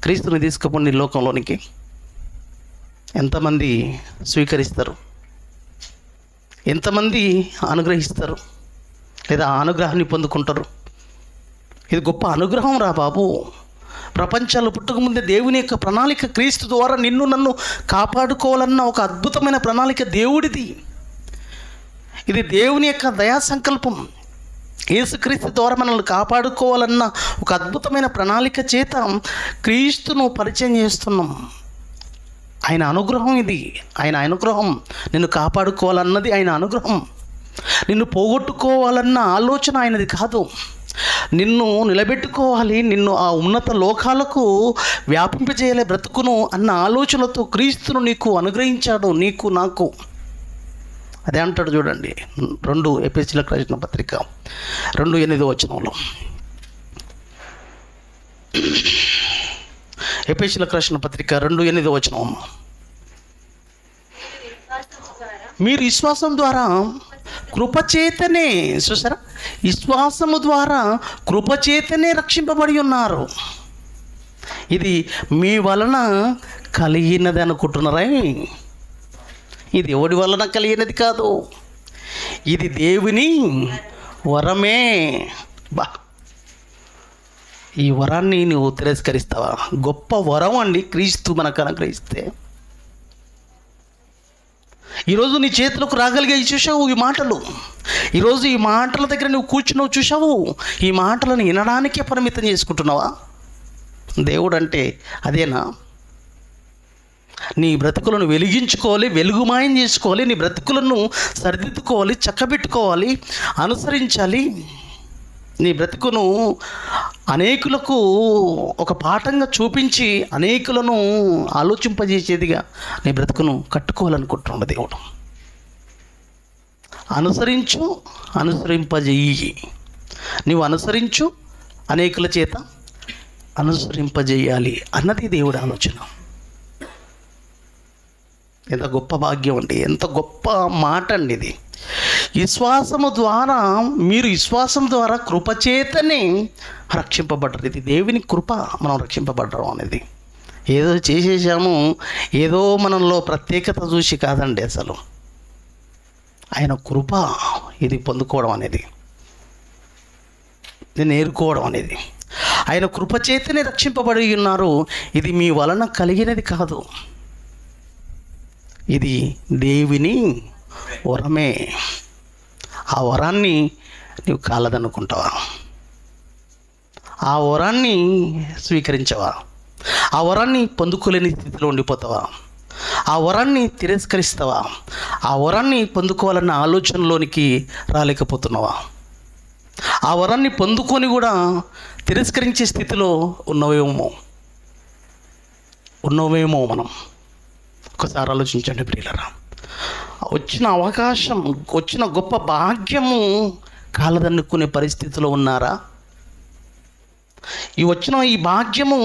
క్రీస్తుని తీసుకుపోండి లోకంలోనికి. ఎంతమంది స్వీకరిస్తారు? ఎంతమంది అనుగ్రహిస్తారు లేదా అనుగ్రహాన్ని పొందుకుంటారు? ఇది గొప్ప అనుగ్రహం రా బాబు. ప్రపంచాలు పుట్టకముందే దేవుని యొక్క ప్రణాళిక, క్రీస్తు ద్వారా నిన్ను నన్ను కాపాడుకోవాలన్న ఒక అద్భుతమైన ప్రణాళిక దేవుడిది. ఇది దేవుని యొక్క దయా సంకల్పం. యేసుక్రీస్తు ద్వారా మనల్ని కాపాడుకోవాలన్న ఒక అద్భుతమైన ప్రణాళిక చేత క్రీస్తును పరిచయం చేస్తున్నాం. ఆయన అనుగ్రహం ఇది. ఆయన అనుగ్రహం. నిన్ను కాపాడుకోవాలన్నది ఆయన అనుగ్రహం. నిన్ను పోగొట్టుకోవాలన్న ఆలోచన ఆయనది కాదు. నిన్ను నిలబెట్టుకోవాలి, నిన్ను ఆ ఉన్నత లోకాలకు వ్యాపింపజేయాలి బ్రతుకును అన్న ఆలోచనతో క్రీస్తును నీకు అనుగ్రహించాడు, నీకు నాకు. అదే అంటాడు చూడండి 2 ఎఫెసీయులకు రాసిన పత్రిక 2:8 వచనంలో. ఎఫెసీయులకు రాసిన పత్రిక 2:8 వచనం. మీరు విశ్వాసం ద్వారా కృపచేతనే, చూసారా, విశ్వాసము ద్వారా కృపచేతనే రక్షింపబడి ఉన్నారు. ఇది మీ వలన కలిగినది అనుకుంటున్నారా? ఇది ఎవడి వలన కలిగినది కాదు, ఇది దేవుని వరమే. ఈ వరాన్ని నువ్వు తిరస్కరిస్తావా? గొప్ప వరం అండి క్రీస్తు మనకు అనుగ్రహిస్తే. ఈరోజు నీ చేతులకు రాగలిగే చూసావు ఈ మాటలు. ఈరోజు ఈ మాటల దగ్గర నువ్వు కూర్చున్నావు, చూసావు. ఈ మాటలను వినడానికే పరిమితం చేసుకుంటున్నావా? దేవుడు అంటే అదేనా? నీ బ్రతుకులను వెలిగించుకోవాలి, వెలుగుమాయం చేసుకోవాలి, నీ బ్రతుకులను సరిదిద్దుకోవాలి, చక్కబెట్టుకోవాలి, అనుసరించాలి. నీ బ్రతుకును అనేకులకు ఒక పాఠంగా చూపించి అనేకులను ఆలోచింపజేసేదిగా నీ బ్రతుకును కట్టుకోవాలనుకుంటున్న దేవుడు. అనుసరించు, అనుసరింపజేయి. నీవు అనుసరించు, అనేకుల చేత అనుసరింపజేయాలి అన్నది దేవుడి ఆలోచన. ఎంత గొప్ప భాగ్యం అండి, ఎంత గొప్ప మాట అండి ఇది. విశ్వాసము ద్వారా, మీరు విశ్వాసం ద్వారా కృపచేతనే రక్షింపబడ్డారు. ఇది దేవుని కృప, మనం రక్షింపబడ్డం అనేది. ఏదో చేసేసాము, ఏదో మనలో ప్రత్యేకత చూసి కాదండి. అసలు ఆయన కృప ఇది పొందుకోవడం అనేది, ఇది నేర్చుకోవడం అనేది. ఆయన కృపచేతనే రక్షింపబడి ఉన్నారు. ఇది మీ వలన కలిగినది కాదు, ఇది దేవుని వరమే. ఆ వరాన్ని నీవు కాలదనుకుంటావా? ఆ వరాన్ని స్వీకరించవా? ఆ వరాన్ని పొందుకోలేని స్థితిలో ఉండిపోతావా? ఆ వరాన్ని తిరస్కరిస్తావా? ఆ వరాన్ని పొందుకోవాలన్న ఆలోచనలోనికి రాలేకపోతున్నావా? ఆ వరాన్ని పొందుకొని కూడా తిరస్కరించే స్థితిలో ఉన్నవేమో మనం ఒకసారి ఆలోచించండి ప్రియులారా. వచ్చిన అవకాశం, వచ్చిన గొప్ప భాగ్యము కాలదన్నుకునే పరిస్థితిలో ఉన్నారా? ఈ భాగ్యము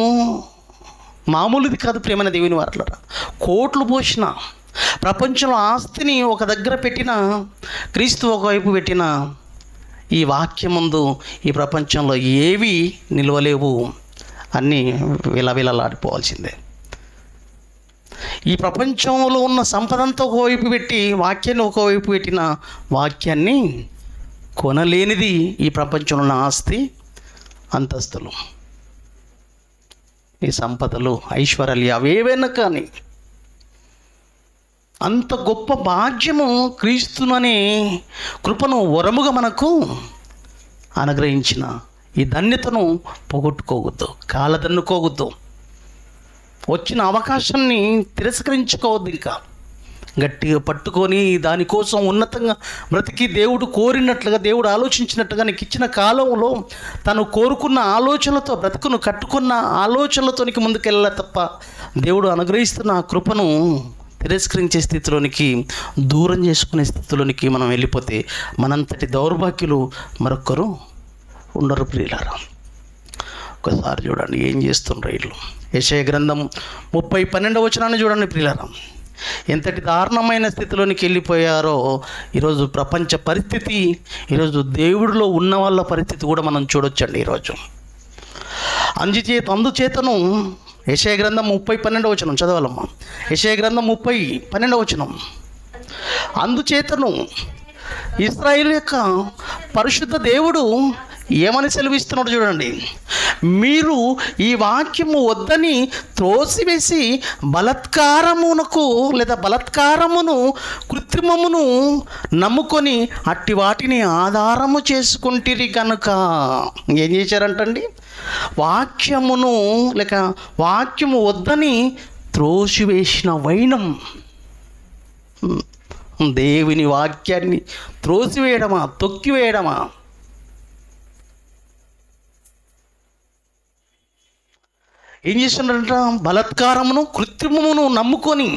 మామూలుది కాదు ప్రియమైన దేవుని వారలారా. కోట్లు పోసిన, ప్రపంచంలో ఆస్తిని ఒక దగ్గర పెట్టిన, క్రీస్తు ఒకవైపు పెట్టిన ఈ వాక్యం ముందు ఈ ప్రపంచంలో ఏవి నిలవలేవు, అన్నీ విలవిలలాడిపోవాల్సిందే. ఈ ప్రపంచంలో ఉన్న సంపదంతా ఒకవైపు పెట్టి, వాక్యాన్ని ఒకవైపు పెట్టిన, వాక్యాన్ని కొనలేనిది ఈ ప్రపంచంలో ఉన్న ఆస్తి, అంతస్తులు, ఈ సంపదలు, ఐశ్వర్యాలు అవేవైనా కానీ. అంత గొప్ప భాగ్యము క్రీస్తుననే కృపను వరముగా మనకు అనుగ్రహించిన ఈ ధన్యతను పోగొట్టుకోవద్దు, కాలదన్నుకోవద్దు. వచ్చిన అవకాశాన్ని తిరస్కరించుకోవద్దు. ఇంకా గట్టిగా పట్టుకొని దానికోసం ఉన్నతంగా బ్రతికి దేవుడు కోరినట్లుగా, దేవుడు ఆలోచించినట్టుగా నీకు ఇచ్చిన కాలంలో తను కోరుకున్న ఆలోచనలతో బ్రతుకును కట్టుకున్న ఆలోచనలతోనికి ముందుకెళ్ళాలి తప్ప దేవుడు అనుగ్రహిస్తున్న ఆ కృపను తిరస్కరించే స్థితిలోనికి, దూరం చేసుకునే స్థితిలోనికి మనం వెళ్ళిపోతే మనంతటి దౌర్భాగ్యులు మరొక్కరు ఉండరు ప్రియులారా. ఒకసారి చూడండి ఏం చేస్తుండ్రు వీళ్ళు. యెషయా గ్రంథం 30:12 చూడండి ప్రియులారా. ఎంతటి దారుణమైన స్థితిలోనికి వెళ్ళిపోయారో ఈరోజు ప్రపంచ పరిస్థితి, ఈరోజు దేవుడిలో ఉన్న వాళ్ళ పరిస్థితి కూడా మనం చూడొచ్చండి ఈరోజు. అందుచేతను యెషయా గ్రంథం 30:12 చదవాలమ్మా. యెషయా గ్రంథం 30:12 అందుచేతను ఇశ్రాయేలు యొక్క పరిశుద్ధ దేవుడు ఏమని సెలవిస్తున్నాడు చూడండి. మీరు ఈ వాక్యము వద్దని త్రోసివేసి బలత్కారమును కృత్రిమమును నమ్ముకొని అట్టి వాటిని ఆధారము చేసుకుంటిరి కనుక ఏం చేశారంటండి? వాక్యము వద్దని త్రోసివేసిన వైనం. దేవుని వాక్యాన్ని త్రోసివేయడమా, తొక్కివేయడమా? ఏం చేస్తున్నారంట? బలత్కారమును కృత్రిమమును నమ్ముకొని,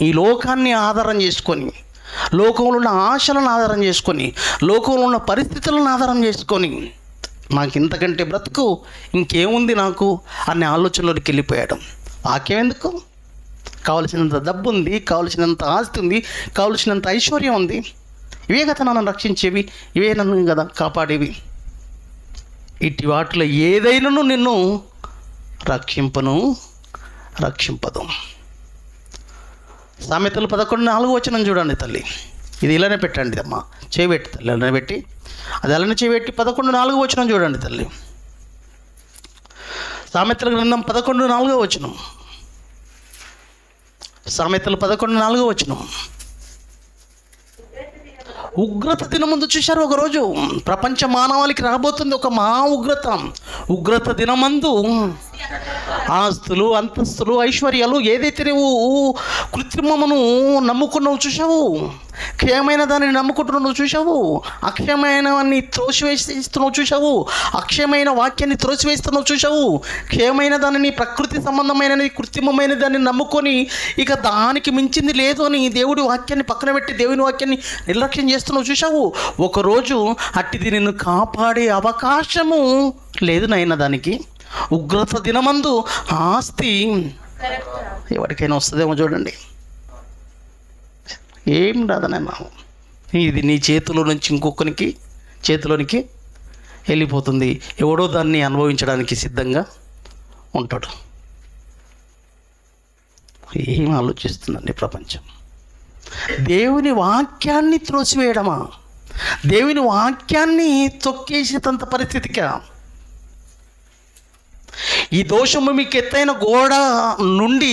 ఈ లోకాన్ని ఆధారం చేసుకొని, లోకంలో ఉన్న ఆశలను ఆధారం చేసుకొని, లోకంలో ఉన్న పరిస్థితులను ఆధారం చేసుకొని, నాకు ఇంతకంటే బ్రతుకు ఇంకేముంది నాకు అనే ఆలోచనలోకి వెళ్ళిపోయాడు. వాక్యం ఎందుకు? కావలసినంత డబ్బు ఉంది, కావలసినంత ఆస్తి ఉంది, కావలసినంత ఐశ్వర్యం ఉంది. ఇవే కదా నన్ను రక్షించేవి, ఇవే నన్ను కదా కాపాడేవి. ఇటు వాటిలో ఏదైనాను నిన్ను రక్షింపదు. సామెతలు 11:4 చూడండి తల్లి. ఇది ఇలానే పెట్టండి అమ్మా, చేయబెట్టి తల్లి, అలానే పెట్టి, అది అలానే చేయబెట్టి 11:4 చూడండి తల్లి. సామెతల గ్రంథం 11:4 సామెతలు 11:4 ఉగ్రత దినమందు చూశారు. ఒకరోజు ప్రపంచ మానవాళికి రాబోతుంది ఒక మహా ఉగ్రత దినమందు ఆస్తులు, అంతస్తులు, ఐశ్వర్యాలు, ఏదైతే నువ్వు కృత్రిమమును నమ్ముకున్నావు చూసావు, క్షయమైన దానిని నమ్ముకుంటున్నావు చూసావు, అక్షయమైనవన్నీ త్రోసివేస్తున్నావు చూసావు, అక్షయమైన వాక్యాన్ని త్రోసివేస్తున్నావు చూసావు, క్షయమైన దానిని, ప్రకృతి సంబంధమైనది, కృత్రిమమైన దాన్ని నమ్ముకొని ఇక దానికి మించింది లేదు అని దేవుడి వాక్యాన్ని పక్కన పెట్టి దేవుని వాక్యాన్ని నిర్లక్ష్యం చేస్తున్నావు చూసావు. ఒకరోజు అట్టిది నిన్ను కాపాడే అవకాశము లేదు నాయన. దానికి ఉగ్రత దినమందు ఆస్తి ఎవరికైనా వస్తుందేమో చూడండి. ఏం రాదనన్నా, ఇది నీ చేతిలో నుంచి ఇంకొకరికి చేతిలోనికి వెళ్ళిపోతుంది. ఎవడో దాన్ని అనుభవించడానికి సిద్ధంగా ఉంటాడు. ఏం ఆలోచిస్తుందండి ప్రపంచం? దేవుని వాక్యాన్ని త్రోసివేయడమా? దేవుని వాక్యాన్ని తొక్కేసేంత పరిస్థితికా? ఈ దోషము మీకు ఎత్తైన గోడ నుండి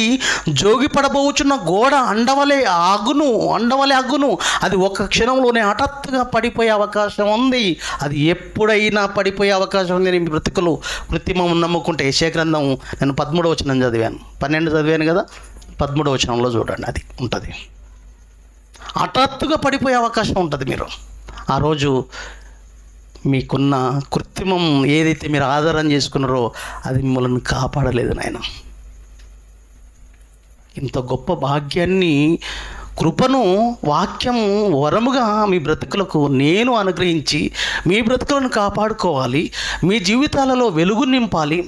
జోగిపడబోచున్న గోడ అండవలే అగ్గును. అది ఒక క్షణంలోనే హఠాత్తుగా పడిపోయే అవకాశం ఉంది. అది ఎప్పుడైనా పడిపోయే అవకాశం ఉంది. మీ బ్రతుకులు కృత్రిమం నమ్ముకుంటే యెషయా గ్రంథం నేను 13వ వచనం చదివాను, 12 చదివాను కదా, 13వ వచనంలో చూడండి, అది ఉంటుంది. హఠాత్తుగా పడిపోయే అవకాశం ఉంటుంది. మీరు ఆ రోజు మీకున్న కృత్రిమం ఏదైతే మీరు ఆధారం చేసుకున్నారో అది మిమ్మల్ని కాపాడలేదు నాయన. ఇంత గొప్ప భాగ్యాన్ని, కృపను, వాక్యము వరముగా మీ బ్రతుకులకు నేను అనుగ్రహించి మీ బ్రతుకులను కాపాడుకోవాలి, మీ జీవితాలలో వెలుగు నింపాలి,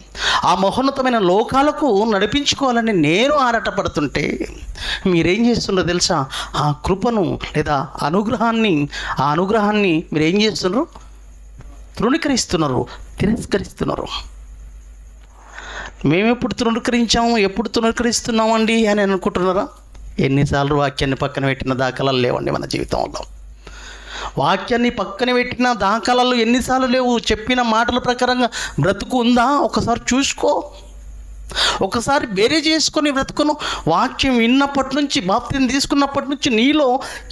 ఆ మహోన్నతమైన లోకాలకు నడిపించుకోవాలని నేను ఆరాటపడుతుంటే మీరేం చేస్తున్నారో తెలుసా? ఆ కృపను లేదా ఆ అనుగ్రహాన్ని మీరేం చేస్తున్నారు? తృణీకరిస్తున్నారు, తిరస్కరిస్తున్నారు. మేమెప్పుడు తృణీకరించాము, ఎప్పుడు తృణీకరిస్తున్నామండి అని అనుకుంటున్నారా? ఎన్నిసార్లు వాక్యాన్ని పక్కన పెట్టిన దాఖలాలు లేవండి మన జీవితంలో. వాక్యాన్ని పక్కన పెట్టిన దాఖలాలు ఎన్నిసార్లు లేవు? చెప్పిన మాటల ప్రకారంగా బ్రతుకు ఉందా? ఒకసారి చూసుకో, ఒకసారి బేరే చేసుకొని బ్రతుకును. వాక్యం విన్నప్పటి నుంచి, బాప్తిని తీసుకున్నప్పటి నుంచి నీలో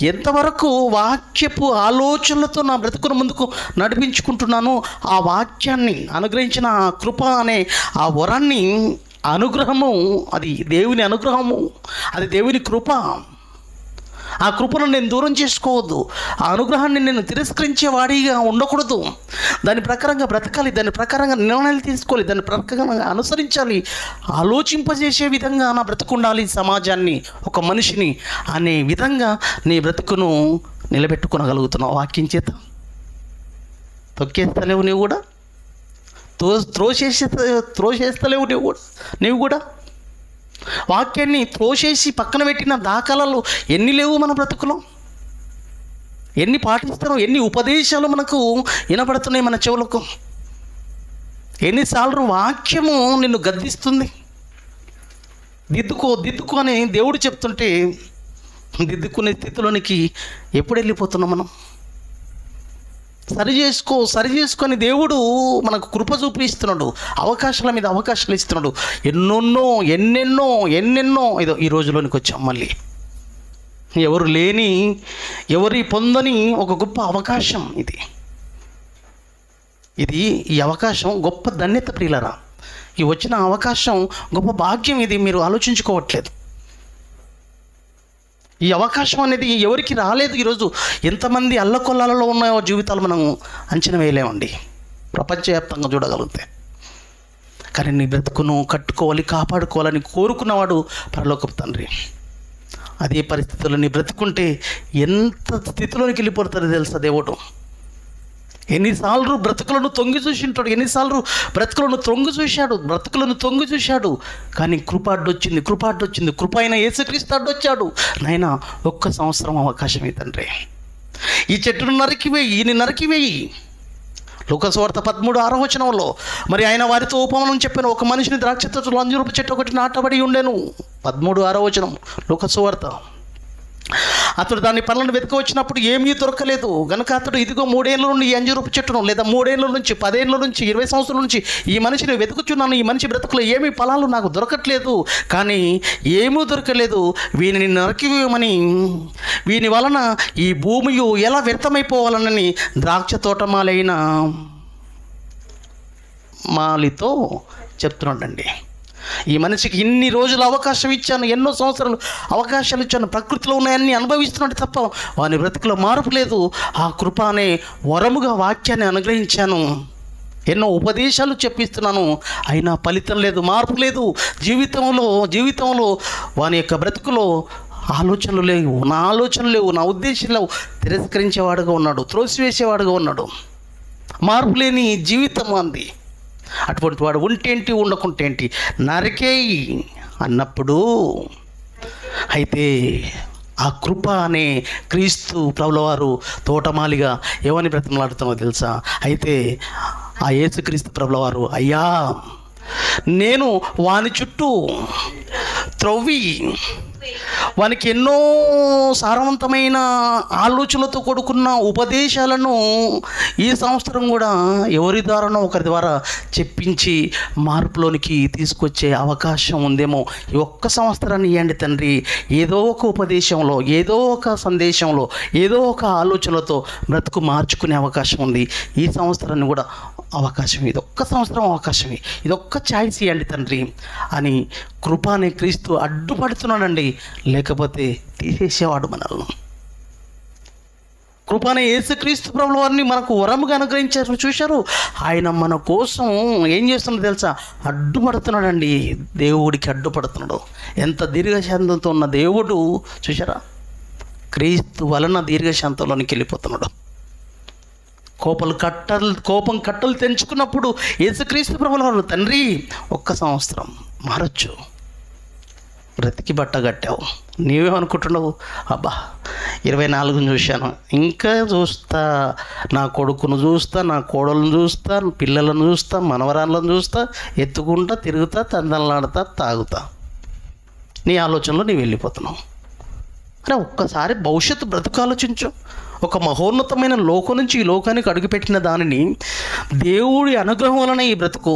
ఎంతవరకు వాక్యపు ఆలోచనలతో నా బ్రతుకును ముందుకు నడిపించుకుంటున్నాను? ఆ వాక్యాన్ని అనుగ్రహించిన ఆ కృప అనే ఆ వరాన్ని, అనుగ్రహము, అది దేవుని అనుగ్రహము, అది దేవుని కృప. ఆ కృపను నేను దూరం చేసుకోవద్దు. ఆ అనుగ్రహాన్ని నేను తిరస్కరించే వాడిగా ఉండకూడదు. దాని ప్రకారంగా బ్రతకాలి, దాని ప్రకారంగా నిర్ణయాలు తీసుకోవాలి, దాని ప్రకారంగా అనుసరించాలి, ఆలోచింపజేసే విధంగా నా బ్రతుకు ఉండాలి. సమాజాన్ని, ఒక మనిషిని అనే విధంగా నీ బ్రతుకును నిలబెట్టుకోగలుగుతున్నావు వాక్యం చేత. తొక్కేస్తలేవు నీవు కూడా, త్రోసేస్తలేవు నీవు కూడా. వాక్యాన్ని త్రోసేసి పక్కన పెట్టిన దాఖలాలు ఎన్ని లేవు మన బ్రతుకులో? ఎన్ని పాటిస్తారో, ఎన్ని ఉపదేశాలు మనకు వినపడుతున్నాయి మన చెవులకు? ఎన్నిసార్లు వాక్యము నిన్ను గద్దిస్తుంది? దిద్దుకో అని దేవుడు చెప్తుంటే దిద్దుకునే స్థితిలోనికి ఎప్పుడు వెళ్ళిపోతున్నాం మనం? సరి చేసుకొని దేవుడు మనకు కృప చూపిస్తున్నాడు, అవకాశాల మీద అవకాశాలు ఇస్తున్నాడు. ఎన్నెన్నో ఏదో ఈ రోజులోనికి వచ్చాం. మళ్ళీ ఎవరి పొందని ఒక గొప్ప అవకాశం ఇది. ఈ అవకాశం గొప్ప ధన్యత ప్రియులరా. ఈ వచ్చిన అవకాశం గొప్ప భాగ్యం. ఇది మీరు ఆలోచించుకోవట్లేదు. ఈ అవకాశం అనేది ఎవరికి రాలేదు. ఈరోజు ఎంతమంది అల్లకొల్లాలలో ఉన్నాయో జీవితాలు మనం అంచనా వేయలేమండి, ప్రపంచవ్యాప్తంగా చూడగలిగితే. కానీ నీ బ్రతుకును కట్టుకోవాలి, కాపాడుకోవాలని కోరుకున్నవాడు పరలోకపు తండ్రి. అదే పరిస్థితుల్లో నీ బ్రతుకుంటే ఎంత స్థితిలోనికి వెళ్ళిపోతారో తెలుసా దేవుడు? ఎన్నిసార్లు బ్రతుకులను తొంగి చూసి ఉంటాడు, ఎన్నిసార్లు బ్రతుకులను తొంగి చూశాడు. కానీ కృప అడ్డొచ్చింది. కృప అయిన యేసుక్రీస్తు అడ్డొచ్చాడు. నాయనా, 1 సంవత్సరం అవకాశం తండ్రి. ఈ చెట్టును నరికివేయి. లూకా సువార్త 13:6 వచనంలో మరి ఆయన వారితో ఉపమానం చెప్పాను. ఒక మనిషిని ద్రాక్ష తోటలో అంజూరపు చెట్టు ఒకటి నాటబడి ఉండెను. 13:6 వచనం లూకా సువార్త. అతడు దాని పనులను వెతుక వచ్చినప్పుడు ఏమీ దొరకలేదు గనుక అతడు ఇదిగో 3 ఏళ్ళ నుండి ఈ అంజూరపు చెట్టును, లేదా 3 ఏళ్ళ నుంచి 10 ఏళ్ళ నుంచి 20 సంవత్సరాల నుంచి ఈ మనిషిని వెతుకుచున్నాను. ఈ మనిషి బ్రతుకులో ఏమీ ఫలాలు నాకు దొరకట్లేదు, కానీ ఏమీ దొరకలేదు. వీనిని నరికివేయమని, వీని వలన ఈ భూమియు ఎలా వ్యర్థమైపోవాలనని ద్రాక్ష తోటమాలైన మాలితో చెప్తున్నాడండి. ఈ మనిషికి ఇన్ని రోజులు అవకాశం ఇచ్చాను, ఎన్నో సంవత్సరాలు అవకాశాలు ఇచ్చాను, ప్రకృతిలో ఉన్నాయన్నీ అనుభవిస్తున్నాడు తప్ప వాని బ్రతుకులో మార్పు లేదు. ఆ కృప అనే వరముగా వాక్యాన్ని అనుగ్రహించాను, ఎన్నో ఉపదేశాలు చెప్పిస్తున్నాను, అయినా ఫలితం లేదు, మార్పు లేదు. జీవితంలో వాని యొక్క బ్రతుకులో ఆలోచనలు లేవు, నా ఆలోచనలు లేవు, నా ఉద్దేశం లేవు. తిరస్కరించేవాడుగా ఉన్నాడు, త్రోసివేసేవాడుగా ఉన్నాడు. మార్పు లేని జీవితం అంది. అటువంటి వాడు ఉంటేంటి, ఉండకుంటేంటి, నరకేయి అన్నప్పుడు అయితే ఆ కృప అనే క్రీస్తు ప్రభుల వారు తోటమాలిగా ఏమని బ్రతిమలాడుతామో తెలుసా? అయితే ఆ యేసుక్రీస్తు ప్రభుల వారు, అయ్యా నేను వాని చుట్టూ త్రవ్వి వానికి ఎన్నో సారవంతమైన ఆలోచనలతో కూడుకున్న ఉపదేశాలను ఈ సంవత్సరం కూడా ఎవరి ద్వారానో ఒకరి ద్వారా చెప్పించి మార్పులోనికి తీసుకొచ్చే అవకాశం ఉందేమో. ఈ ఒక్క సంవత్సరాన్ని ఇవ్వండి తండ్రి, ఏదో ఒక ఉపదేశంలో, ఏదో ఒక సందేశంలో, ఏదో ఒక ఆలోచనలతో బ్రతుకు మార్చుకునే అవకాశం ఉంది. ఈ సంవత్సరాన్ని కూడా అవకాశం, ఇదొక్క సంవత్సరం అవకాశమే, ఇదొక్క ఛాయిస్ ఇవ్వండి తండ్రి అని కృప అనే క్రీస్తు అడ్డుపడుతున్నాడండి. లేకపోతే తీసేసేవాడు మనల్ని. కృప అనే యేసుక్రీస్తు ప్రభుల వారిని మనకు వరముగా అనుగ్రహించారు. చూశారు, ఆయన మన కోసం ఏం చేస్తున్నాడో తెలుసా? అడ్డుపడుతున్నాడండి. దేవుడికి అడ్డుపడుతున్నాడు. ఎంత దీర్ఘశాంతంతో ఉన్న దేవుడు చూశారా, క్రీస్తు వలన దీర్ఘశాంతంలోనికి వెళ్ళిపోతున్నాడు. కోపం కట్టలు తెంచుకున్నప్పుడు యేసుక్రీస్తు ప్రభుల వారు, తండ్రి ఒక్క సంవత్సరం మారచ్చు, బ్రతికి బట్ట కట్టావు, నీవేమనుకుంటున్నావు? అబ్బా 24 చూశాను, ఇంకా చూస్తా, నా కొడుకును చూస్తా, నా కోడలను చూస్తా, పిల్లలను చూస్తా, మనవరాళ్ళను చూస్తా, ఎత్తుకుంటా, తిరుగుతా, తందనలాడతా, తాగుతా, నీ ఆలోచనలో నీవు వెళ్ళిపోతున్నావు. అరే ఒక్కసారి భవిష్యత్తు బ్రతుకు ఆలోచించు. ఒక మహోన్నతమైన లోకం నుంచి ఈ లోకానికి అడుగుపెట్టిన దానిని దేవుడి అనుగ్రహం వలన ఈ బ్రతుకు,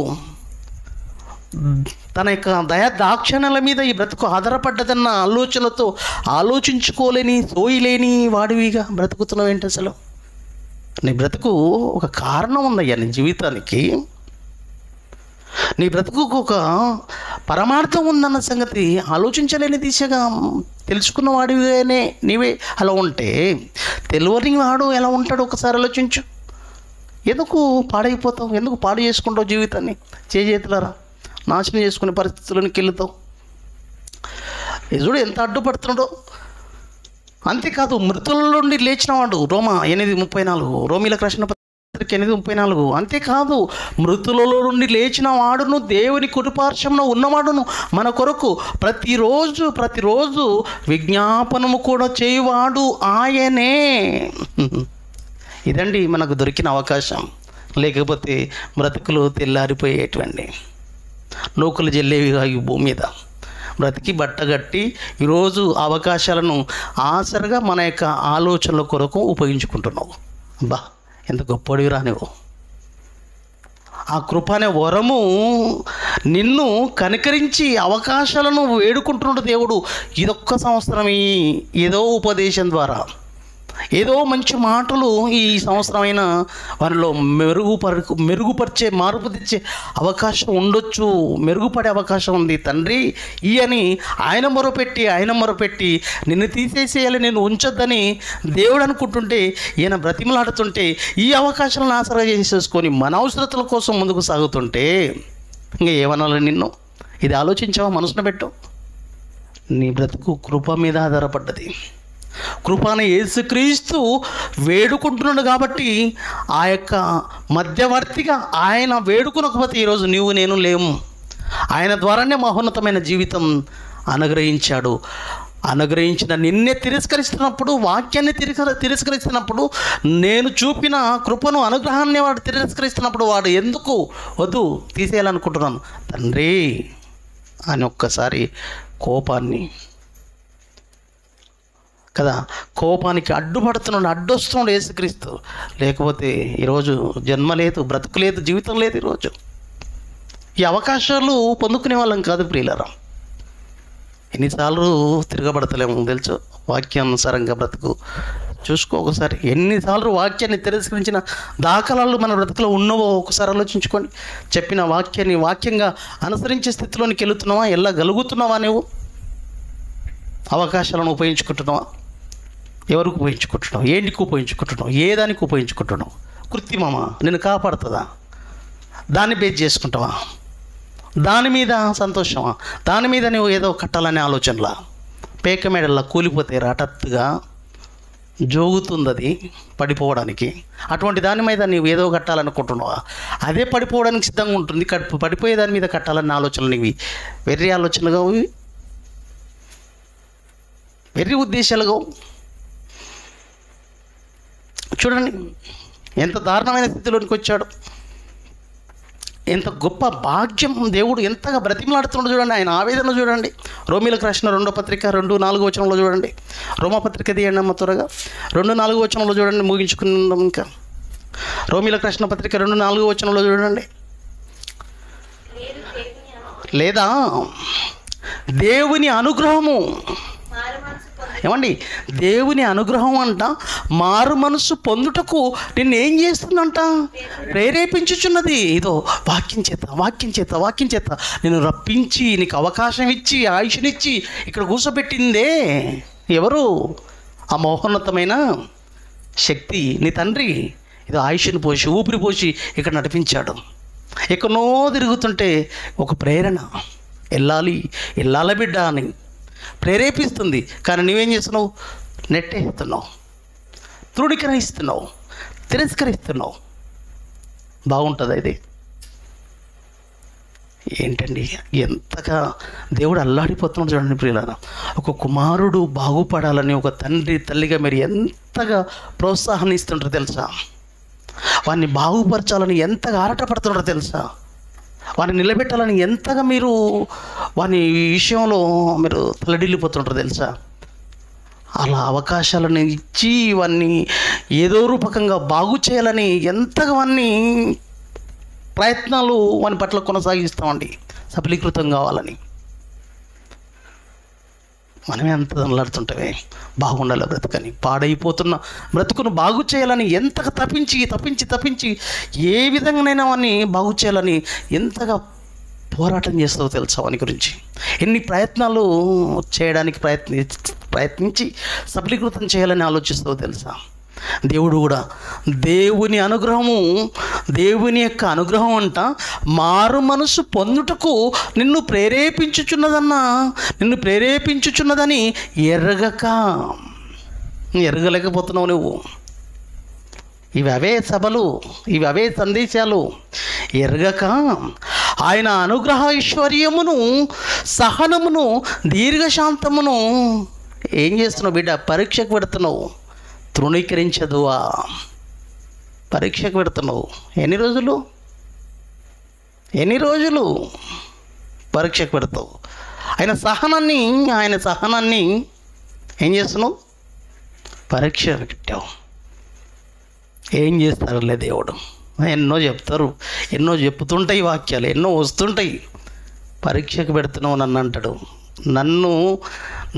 తన యొక్క దయా దాక్షణ్యాల మీద ఈ బ్రతుకు ఆధారపడ్డదన్న ఆలోచనలతో ఆలోచించుకోలేని, సోయిలేని వాడివిగా బ్రతుకుతున్నావు ఏంటి? అసలు నీ బ్రతుకు ఒక కారణం ఉందయ్యా. నీ జీవితానికి, నీ బ్రతుకు ఒక పరమార్థం ఉందన్న సంగతి ఆలోచించలేని దిశగా తెలుసుకున్న వాడివేనే నీవే అలా ఉంటే, తెలియని వాడు ఎలా ఉంటాడు ఒకసారి ఆలోచించు. ఎందుకు పాడైపోతావు? ఎందుకు పాడు చేసుకుంటావు జీవితాన్ని? చేతులారా నాశనం చేసుకునే పరిస్థితుల్లోకి వెళుతావు. చూడు ఎంత అడ్డుపడుతున్నాడో. అంతేకాదు, మృతుల నుండి లేచినవాడు, రోమా 8:34, రోమీలకు రాసిన 8:34. అంతేకాదు, మృతులలో నుండి లేచిన వాడును, దేవుని కుడిపార్శ్వంలో ఉన్నవాడును, మన కొరకు ప్రతిరోజు విజ్ఞాపనము కూడా చేయువాడు ఆయనే. ఇదండి మనకు దొరికిన అవకాశం. లేకపోతే బ్రతుకులు తెల్లారిపోయేటువంటి నూకలు జల్లేవిగా ఈ భూమి మీద బ్రతికి బట్టగట్టి ఈరోజు అవకాశాలను ఆసరగా మన యొక్క ఆలోచనల కొరకు ఉపయోగించుకుంటున్నావు. అబ్బా ఎంత గొప్పడివి రానివ్వు. ఆ కృప అనే వరము నిన్ను కనికరించి అవకాశాలను వేడుకుంటున్నాడు దేవుడు. ఇదొక్క సంవత్సరం ఏదో ఉపదేశం ద్వారా, ఏదో మంచి మాటలు ఈ సంవత్సరమైన వారిలో మెరుగుపరిచే, మార్పు తెచ్చే అవకాశం ఉండొచ్చు, మెరుగుపడే అవకాశం ఉంది. తండ్రి ఈ అని ఆయన మొరపెట్టి నిన్ను తీసేసేయాలి, నేను ఉంచొద్దని దేవుడు అనుకుంటుంటే, ఈయన బ్రతిమలాడుతుంటే, ఈ అవకాశాలను ఆసరా చేసేసుకొని మన అవసరతల కోసం ముందుకు సాగుతుంటే ఇంకా ఏమనాలి నిన్ను? ఇది ఆలోచించావా? మనసున పెట్టు. నీ బ్రతుకు కృప మీద ఆధారపడ్డది. కృపను యేసుక్రీస్తు వేడుకుంటున్నాడు కాబట్టి, ఆ యొక్క మధ్యవర్తిగా ఆయన వేడుకునకపోతే ఈరోజు నీవు నేను లేము. ఆయన ద్వారానే మహోన్నతమైన జీవితం అనుగ్రహించాడు. అనుగ్రహించిన నిన్నే తిరస్కరిస్తున్నప్పుడు, వాక్యాన్ని తిరస్కరిస్తున్నప్పుడు, నేను చూపిన కృపను, అనుగ్రహాన్ని వాడు తిరస్కరిస్తున్నప్పుడు, వాడు ఎందుకు వద్దు తీసేయాలనుకుంటున్నాను తండ్రి అని ఒక్కసారి కోపాన్ని కదా, కోపానికి అడ్డొస్తున్నాడు యేసుక్రీస్తు. లేకపోతే ఈరోజు జన్మ లేదు, బ్రతుకు లేదు, జీవితం లేదు. ఈరోజు ఈ అవకాశాలు పొందుకునే వాళ్ళం కాదు ప్రియులారా. ఎన్నిసార్లు తిరగబడతలేము తెలుసు? వాక్యానుసారంగా బ్రతుకు చూసుకో ఒకసారి. ఎన్నిసార్లు వాక్యాన్ని తిరస్కరించిన దాఖలాలు మన బ్రతుకులో ఉన్నవో ఒకసారి ఆలోచించుకోండి. చెప్పిన వాక్యాన్ని వాక్యంగా అనుసరించే స్థితిలోనికి వెళుతున్నావా? వెళ్ళగలుగుతున్నావా? నువ్వు అవకాశాలను ఉపయోగించుకుంటున్నావా? ఎవరికి ఉపయోగించుకుంటున్నావు? ఏంటికి ఉపయోగించుకుంటున్నావు? ఏ దానికి ఉపయోగించుకుంటున్నావు? కృత్రిమమా? నిన్ను కాపాడుతుందా? దాన్ని బేస్ చేసుకుంటావా? దాని మీద సంతోషమా? దాని మీద నువ్వు ఏదో కట్టాలనే ఆలోచనలా? పేక మేడల్లా కూలిపోతే హఠాత్తుగా జోగుతుంది అది పడిపోవడానికి. అటువంటి దాని మీద నీవు ఏదో కట్టాలనుకుంటున్నావా? అదే పడిపోవడానికి సిద్ధంగా ఉంటుంది. పడిపోయే దాని మీద కట్టాలన్న ఆలోచనలు ఇవి వెర్రి ఆలోచనలుగా, ఇవి వెర్రి ఉద్దేశాలుగా. చూడండి ఎంత దారుణమైన స్థితిలోనికి వచ్చాడు. ఎంత గొప్ప భాగ్యం దేవుడు ఎంతగా బ్రతిమలాడుతున్నాడు చూడండి. ఆయన ఆవేదన చూడండి. రోమీలకు రాసిన 2వ పత్రిక 2:4 చూడండి. రోమపత్రిక తీయండి అమ్మ త్వరగా. 2:4 చూడండి, ముగించుకున్నాం. ఇంకా రోమీలకు రాసిన పత్రిక 2:4 చూడండి. లేదా దేవుని అనుగ్రహము, ఏమండి, దేవుని అనుగ్రహం అంట మారు మనసు పొందుటకు నిన్ను ఏం చేస్తుందంట? ప్రేరేపించుచున్నది. ఇదో వాక్యం చేత నేను రప్పించి నీకు అవకాశం ఇచ్చి ఆయుష్నిచ్చి ఇక్కడ కూర్చోబెట్టిందే ఎవరు? ఆ మహోన్నతమైన శక్తి, నీ తండ్రి. ఇదో ఆయుష్ని పోసి ఊపిరి పోసి ఇక్కడ నడిపించాడు. ఎక్కడో తిరుగుతుంటే ఒక ప్రేరణ, వెళ్ళాల బిడ్డ అని ప్రేరేపిస్తుంది. కానీ నువ్వేం చేస్తున్నావు? నెట్టేస్తున్నావు, తృణీకరిస్తున్నావు, తిరస్కరిస్తున్నావు. బాగుంటుందా ఇది? ఏంటండి ఎంతగా దేవుడు అల్లాడిపోతున్నాడు చూడండి ప్రియులారా. ఒక కుమారుడు బాగుపడాలని ఒక తండ్రి తల్లిగా మీరు ఎంతగా ప్రోత్సాహాన్ని ఇస్తుంటారో తెలుసా? వాడిని బాగుపరచాలని ఎంతగా ఆరాటపడుతున్నారో తెలుసా? వాడిని నిలబెట్టాలని ఎంతగా మీరు వాని విషయంలో మీరు తలడిల్లిపోతుంటారో తెలుసా? అలా అవకాశాలను ఇచ్చి వాన్ని ఏదో రూపకంగా బాగు చేయాలని ఎంతగా వాన్ని ప్రయత్నాలు వాని పట్ల కొనసాగిస్తామండి, సఫలీకృతం కావాలని. మనమే అంత దనలాడుతుంటే బాగుండాలి బ్రతుకని. పాడైపోతున్న బ్రతుకును బాగు చేయాలని ఎంతగా తప్పించి ఏ విధంగానైనా వాడిని బాగు చేయాలని ఎంతగా పోరాటం చేస్తావో తెలుసా? వాని గురించి ఎన్ని ప్రయత్నాలు చేయడానికి ప్రయత్నించి సఫలీకృతం చేయాలని ఆలోచిస్తావో తెలుసా? దేవుడు కూడా దేవుని యొక్క అనుగ్రహం అంట మారు మనసు పొందుటకు నిన్ను ప్రేరేపించుచున్నదని ఎరగలేకపోతున్నావు నువ్వు. ఇవి అవే సభలు, ఇవి అవే సందేశాలు. ఎరగక ఆయన అనుగ్రహ ఐశ్వర్యమును, సహనమును, దీర్ఘశాంతమును ఏం చేస్తున్నావు బిడ్డ? పరీక్షకు పెడుతున్నావు. తృణీకరించదువా? పరీక్షకు పెడుతున్నావు. ఎన్ని రోజులు పరీక్షకు పెడతావు? ఆయన సహనాన్ని ఏం చేస్తున్నావు? పరీక్ష పెట్టావు. ఏం చేస్తారులే దేవుడు, ఎన్నో చెప్తారు, ఎన్నో చెప్తుంటాయి వాక్యాలు, ఎన్నో వస్తుంటాయి. పరీక్షకు పెడుతున్నావు నన్ను అంటాడు.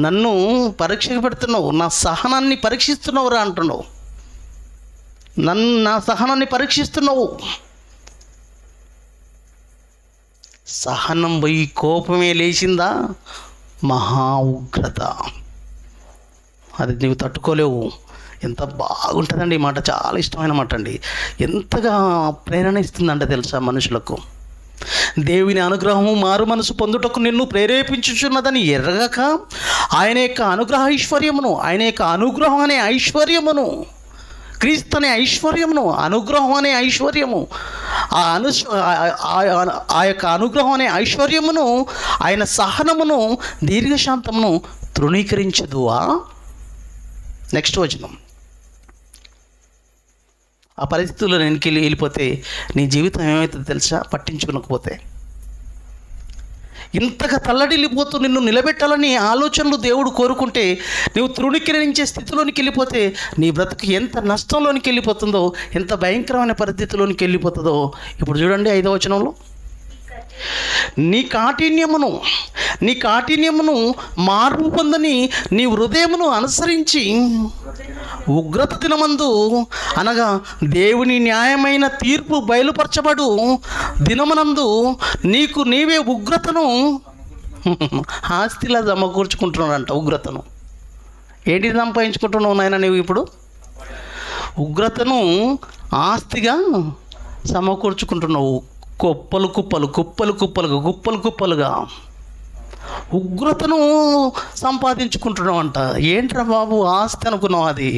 నన్ను పరీక్షకు పెడుతున్నావు, నా సహనాన్ని పరీక్షిస్తున్నావు రా అంటున్నావు. నా సహనాన్ని పరీక్షిస్తున్నావు. సహనం పోయి కోపమే లేచిందా? మహా ఉగ్రత. అది నీవు తట్టుకోలేవు. ఎంత బాగుంటుందండి ఈ మాట, చాలా ఇష్టమైన మాట అండి. ఎంతగా ప్రేరణ ఇస్తుందంటే తెలుసా మనుషులకు? దేవుని అనుగ్రహము మారు మనసు పొందుటకు నిన్ను ప్రేరేపించుచున్నదని ఎరగక ఆయన యొక్క అనుగ్రహం అనే ఐశ్వర్యమును, క్రీస్తు అనే ఐశ్వర్యమును, అనుగ్రహం అనే ఐశ్వర్యము, ఆ యొక్క అనుగ్రహం అనే ఐశ్వర్యమును, ఆయన సహనమును, దీర్ఘశాంతమును తృణీకరించదువా? నెక్స్ట్ వచనం. ఆ పరిస్థితుల్లో వెళ్ళిపోతే నీ జీవితం ఏమవుతుందో తెలుసా? పట్టించుకోకపోతే ఇంతగా తల్లడిల్లిపోతూ నిన్ను నిలబెట్టాలని ఆలోచనలు దేవుడు కోరుకుంటే నువ్వు తృణీకరించే స్థితిలోనికి వెళ్ళిపోతే నీ బ్రతుకు ఎంత నష్టంలోనికి వెళ్ళిపోతుందో, ఎంత భయంకరమైన పరిస్థితిలోనికి వెళ్ళిపోతుందో. ఇప్పుడు చూడండి 5వ వచనంలో, నీ కాఠిన్యమును మార్పు పొందని నీ హృదయమును అనుసరించి ఉగ్రత దినమందు అనగా దేవుని న్యాయమైన తీర్పు బయలుపరచబడు దినమునందు నీకు నీవే ఉగ్రతను ఆస్తిలా సమకూర్చుకుంటున్నాడంట. ఉగ్రతను ఏంటి సంపాదించుకుంటున్నావు నాయన నువ్వు ఇప్పుడు? ఉగ్రతను ఆస్తిగా సమకూర్చుకుంటున్నావు. కుప్పలు కుప్పలు కుప్పలు కుప్పలుగా కుప్పలు కుప్పలుగా ఉగ్రతను సంపాదించుకుంటున్నావు అంట. ఏంట్రా బాబు ఆస్తి అనుకున్నావు? అది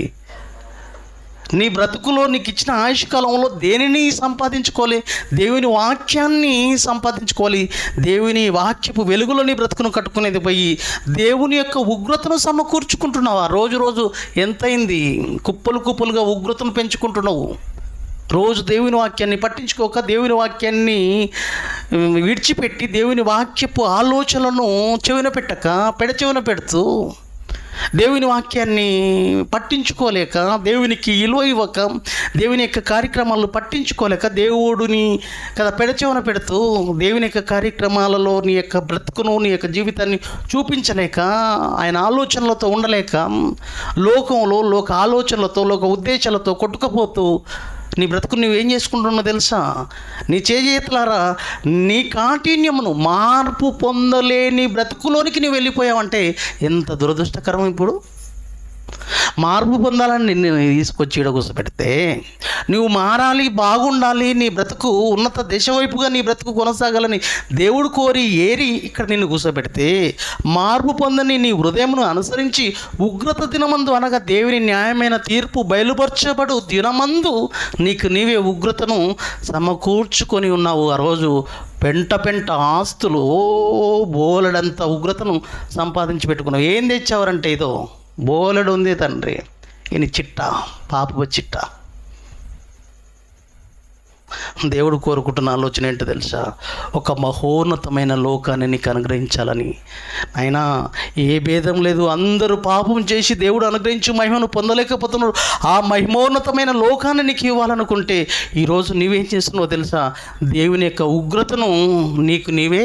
నీ బ్రతుకులో నీకు ఇచ్చిన ఆయుష్ కాలంలో దేనిని సంపాదించుకోవాలి? దేవుని వాక్యాన్ని సంపాదించుకోవాలి. దేవుని వాక్యపు వెలుగులో నీ బ్రతుకును కట్టుకునేది పోయి దేవుని యొక్క ఉగ్రతను సమకూర్చుకుంటున్నావు. రోజు రోజు ఎంతైంది? కుప్పలు కుప్పలుగా ఉగ్రతను పెంచుకుంటున్నావు. రోజు దేవుని వాక్యాన్ని పట్టించుకోక, దేవుని వాక్యాన్ని విడిచిపెట్టి, దేవుని వాక్యపు ఆలోచనలను చెవిన పెట్టక, పెడచెవిన పెడుతూ, దేవుని వాక్యాన్ని పట్టించుకోలేక, దేవునికి విలువ ఇవ్వక, దేవుని యొక్క కార్యక్రమాలను పట్టించుకోలేక, దేవుడిని కదా పెడచెవిన పెడుతూ, దేవుని యొక్క కార్యక్రమాలలో నీ యొక్క బ్రతుకును, నీ యొక్క జీవితాన్ని చూపించలేక, ఆయన ఆలోచనలతో ఉండలేక, లోకంలో లోక ఆలోచనలతో, లోక ఉద్దేశాలతో కొట్టుకుపోతూ నీ బ్రతుకు నువ్వేం చేసుకుంటున్నావు తెలుసా? నీ చేతులారా నీ కాఠిన్యమును మార్పు పొందలేని బ్రతుకులోనికి నువ్వు వెళ్ళిపోయావంటే ఎంత దురదృష్టకరం. ఇప్పుడు మార్పు పొందాలని నిన్ను తీసుకొచ్చి ఈడ కూర్చోబెడితే, నువ్వు మారాలి, బాగుండాలి, నీ బ్రతుకు ఉన్నత దశ వైపుగా నీ బ్రతుకు కొనసాగాలని దేవుడు కోరి ఏరి ఇక్కడ నిన్ను కూర్చోబెడితే, మార్పు పొందని నీ హృదయమును అనుసరించి ఉగ్రత దినమందు అనగా దేవుని న్యాయమైన తీర్పు బయలుపరచబడు దినమందు నీకు నీవే ఉగ్రతను సమకూర్చుకొని ఉన్నావు. ఆ రోజు పెంట పెంట ఆస్తులు, బోలెడంత ఉగ్రతను సంపాదించి పెట్టుకున్నావు. ఏం తెచ్చావరంటే ఇదో బోలెడు ఉంది తండ్రి. ఈయన చిట్ట, పాపపు చిట్ట. దేవుడు కోరుకుంటున్న ఆలోచన ఏంటో తెలుసా? ఒక మహోన్నతమైన లోకాన్ని నీకు అనుగ్రహించాలని. అయినా ఏ భేదం లేదు, అందరూ పాపం చేసి దేవుడు అనుగ్రహించి మహిమను పొందలేకపోతున్నారు. ఆ మహిమోన్నతమైన లోకాన్ని నీకు ఇవ్వాలనుకుంటే ఈరోజు నువ్వేం చేస్తున్నావో తెలుసా? దేవుని యొక్క ఉగ్రతను నీకు నీవే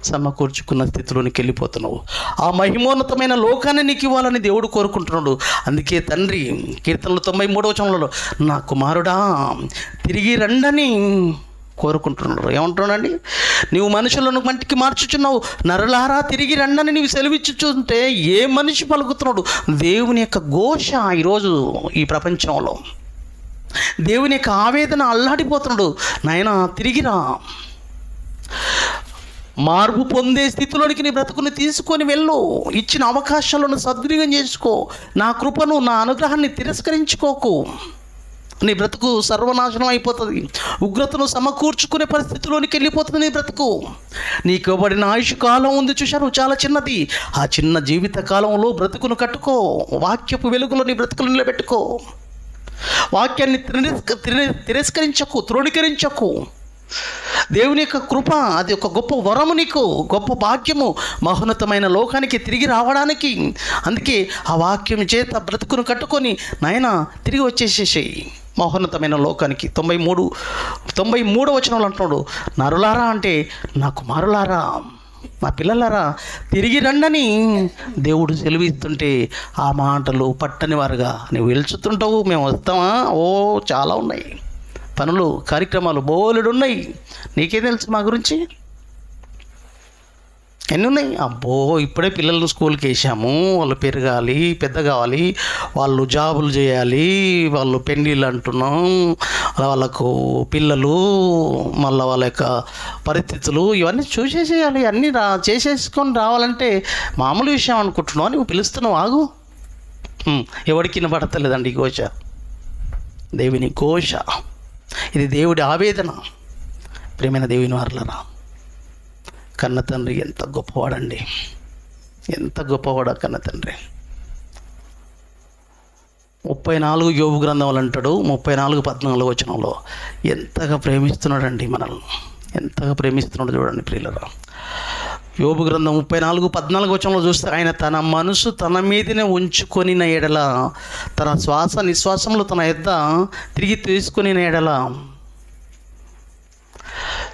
సమకూర్చుకున్న స్థితిలోనికి వెళ్ళిపోతున్నావు. ఆ మహిమోన్నతమైన లోకాన్ని నీకు ఇవ్వాలని దేవుడు కోరుకుంటున్నాడు. అందుకే తండ్రి కీర్తనలు 93వ నా కుమారుడా తిరిగి రండని కోరుకుంటున్నాడు. ఏమంటున్నాడండి? నీవు మనుషులను మట్టికి మార్చుచున్నావు, నరులారా తిరిగి రండని నీవు సెలవిచ్చుచుంటే ఏ మనిషి పలుకుతున్నాడు? దేవుని యొక్క ఘోష ఈరోజు ఈ ప్రపంచంలో, దేవుని యొక్క ఆవేదన అల్లాడిపోతున్నాడు. నాయనా తిరిగిరా, మార్పు పొందే స్థితిలోనికి నీ బ్రతుకుని తీసుకొని వెళ్ళు. ఇచ్చిన అవకాశాలను సద్వినియోగం చేసుకో. నా కృపను, నా అనుగ్రహాన్ని తిరస్కరించుకోకు. నీ బ్రతుకు సర్వనాశనం అయిపోతుంది. ఉగ్రతను సమకూర్చుకునే పరిస్థితిలోనికి వెళ్ళిపోతుంది నీ బ్రతుకు. నీకు ఇవ్వబడిన ఆయుష్ కాలం ఉంది చూశారు, చాలా చిన్నది. ఆ చిన్న జీవిత కాలంలో బ్రతుకును కట్టుకో. వాక్యపు వెలుగులో నీ బ్రతుకులు నిలబెట్టుకో. వాక్యాన్ని తిరస్కరించకు, తృణీకరించకు. దేవుని యొక్క కృప అది ఒక గొప్ప వరము, నీకు గొప్ప భాగ్యము మహోన్నతమైన లోకానికి తిరిగి రావడానికి. అందుకే ఆ వాక్యం చేత బ్రతుకును కట్టుకొని నాయనా తిరిగి వచ్చేసేసేయి మహోన్నతమైన లోకానికి. 93వ వచనంలో అంటున్నాడు, నరులారా అంటే నా కుమారులారా, మా పిల్లలారా తిరిగి రండని దేవుడు సెలవిస్తుంటే ఆ మాటలు పట్టని వారుగా నువ్వు వెలుచుతుంటావు. మేము వస్తామా? ఓ చాలా ఉన్నాయి పనులు, కార్యక్రమాలు బోలెడు ఉన్నాయి. నీకే తెలుసు మా గురించి ఎన్ని ఉన్నాయి. అబ్బో ఇప్పుడే పిల్లలను స్కూల్కి వేసాము, వాళ్ళు పెరగాలి, పెద్ద కావాలి, వాళ్ళు జాబులు చేయాలి, వాళ్ళు పెళ్ళిళ్ళు అంటున్నాం, వాళ్ళకు పిల్లలు, మళ్ళీ వాళ్ళ యొక్క పరిస్థితులు ఇవన్నీ చూసేసేయాలి. అన్నీ చేసేసుకొని రావాలంటే మామూలు విషయం అనుకుంటున్నావు. నువ్వు పిలుస్తున్నావు, ఆగు. ఎవరికి వినబడతలేదండి ఈ ఘోష, దేవుని ఘోష. ఇది దేవుడి ఆవేదన. ప్రియమైన దేవుని వారలారా, కన్న తండ్రి ఎంత గొప్పవాడండి, ఎంత గొప్పవాడా కన్న తండ్రి. 34 యోబు గ్రంథంలో అంటాడు, 34:14 వచనంలో ఎంతగా ప్రేమిస్తున్నాడండి మనల్ని, ఎంతగా ప్రేమిస్తున్నాడు చూడండి ప్రియులారా. యోబు గ్రంథం 34:14 వచనంలో చూస్తే, ఆయన తన మనసు తన మీదనే ఉంచుకొని ఎడల, తన శ్వాస నిశ్వాసంలో తన యొద్ద తిరిగి తీసుకొని ఎడల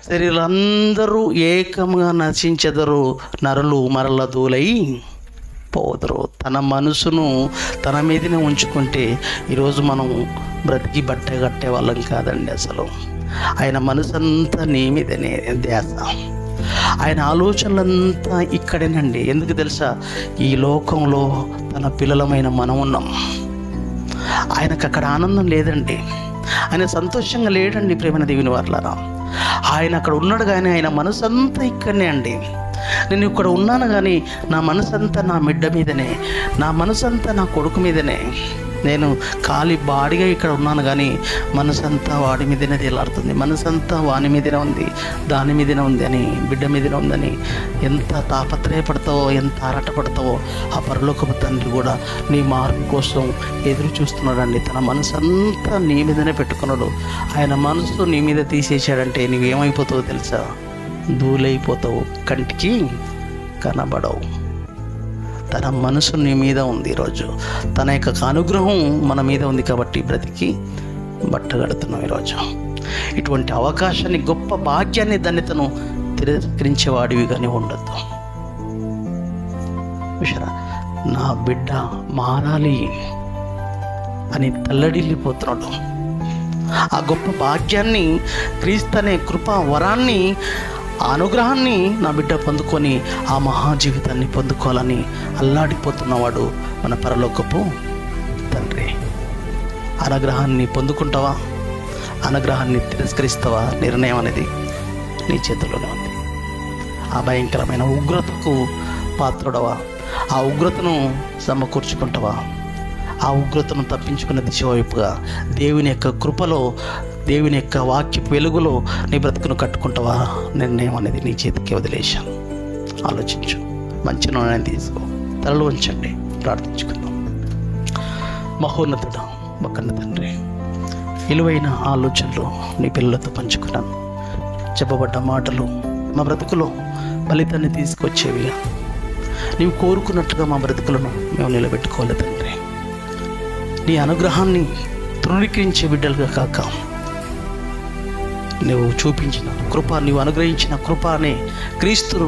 శరీరులందరూ ఏకంగా నశించెదరు, నరులు మరల దూలై పోదురు. తన మనసును తన మీదనే ఉంచుకుంటే ఈరోజు మనం బ్రతికి బట్ట కట్టే వాళ్ళం కాదండి. అసలు ఆయన మనసంతా నీ మీదనే ధ్యాస, ఆయన ఆలోచనలంతా ఇక్కడేనండి. ఎందుకు తెలుసా? ఈ లోకంలో తన పిల్లలమైన మనం ఉన్నాం. ఆయనకు అక్కడ ఆనందం లేదండి, ఆయన సంతోషంగా లేడండి. ప్రేమైన దేవుని వారలారా, ఆయన అక్కడ ఉన్నాడు కానీ ఆయన మనసంతా ఇక్కడనే అండి. నేను ఇక్కడ ఉన్నాను కానీ నా మనసంతా నా బిడ్డ మీదనే, నా మనసంతా నా కొడుకు మీదనే. నేను ఖాళీ బాడిగా ఇక్కడ ఉన్నాను కానీ మనసంతా వాడి మీదనే తేలాడుతుంది, మనసంతా వాని మీదనే ఉంది, దాని మీదనే ఉంది అని, బిడ్డ మీదనే ఉందని ఎంత తాపత్రయపడతావో, ఎంత ఆరాటపడతావో ఆ పరలోకపు తండ్రి కూడా నీ మార్పు కోసం ఎదురు చూస్తున్నాడండి. తన మనసంతా నీ మీదనే పెట్టుకున్నాడు. ఆయన మనసు నీ మీద తీసేసాడంటే నువ్వేమైపోతావో తెలుసా? ధూళైపోతావు, కంటికి కనబడవు. తన మనసు నీ మీద ఉంది. ఈరోజు తన యొక్క అనుగ్రహం మన మీద ఉంది కాబట్టి బ్రతికి బట్టగడుతున్నాం. ఈరోజు ఇటువంటి అవకాశాన్ని, గొప్ప భాగ్యాన్ని, ధన్యతను తిరస్కరించేవాడివి కానీ ఉండద్దు. విషరా, నా బిడ్డ మారాలి అని తల్లడిల్లిపోతున్నాడు. ఆ గొప్ప భాగ్యాన్ని, క్రీస్తు అనే కృపా వరాన్ని, ఆ అనుగ్రహాన్ని నా బిడ్డ పొందుకొని ఆ మహా జీవితాన్ని పొందుకోవాలని అల్లాడిపోతున్నవాడు మన పరలోకపు తండ్రి. అనుగ్రహాన్ని పొందుకుంటావా? అనుగ్రహాన్ని తిరస్కరిస్తావా? నిర్ణయం అనేది నీ చేతుల్లోనే ఉంది. ఆ భయంకరమైన ఉగ్రతకు పాత్రుడవా? ఆ ఉగ్రతను సమకూర్చుకుంటావా? ఆ ఉగ్రతను తప్పించుకున్న దిశ వైపుగా దేవుని యొక్క కృపలో, దేవుని యొక్క వాక్యపు వెలుగులో నీ బ్రతుకును కట్టుకుంటావా? నిర్ణయం అనేది నీ చేతికి వదిలేశాను. ఆలోచించు, మంచి నిర్ణయం తీసుకో. తలలు ఉంచండి, ప్రార్థించుకుందాం. మహోన్నతుడా, మకన్న తండ్రి, విలువైన ఆలోచనలు నీ పిల్లలతో పంచుకున్నాను. చెప్పబడ్డ మాటలు మా బ్రతుకులో ఫలితాన్ని తీసుకొచ్చేవిగా, నీవు కోరుకున్నట్టుగా మా బ్రతుకులను మేము నిలబెట్టుకోవాలి తండ్రి. నీ అనుగ్రహాన్ని తృణీకరించే బిడ్డలుగా కాక, నువ్వు చూపించిన కృప, నీవు అనుగ్రహించిన కృప అనే క్రీస్తును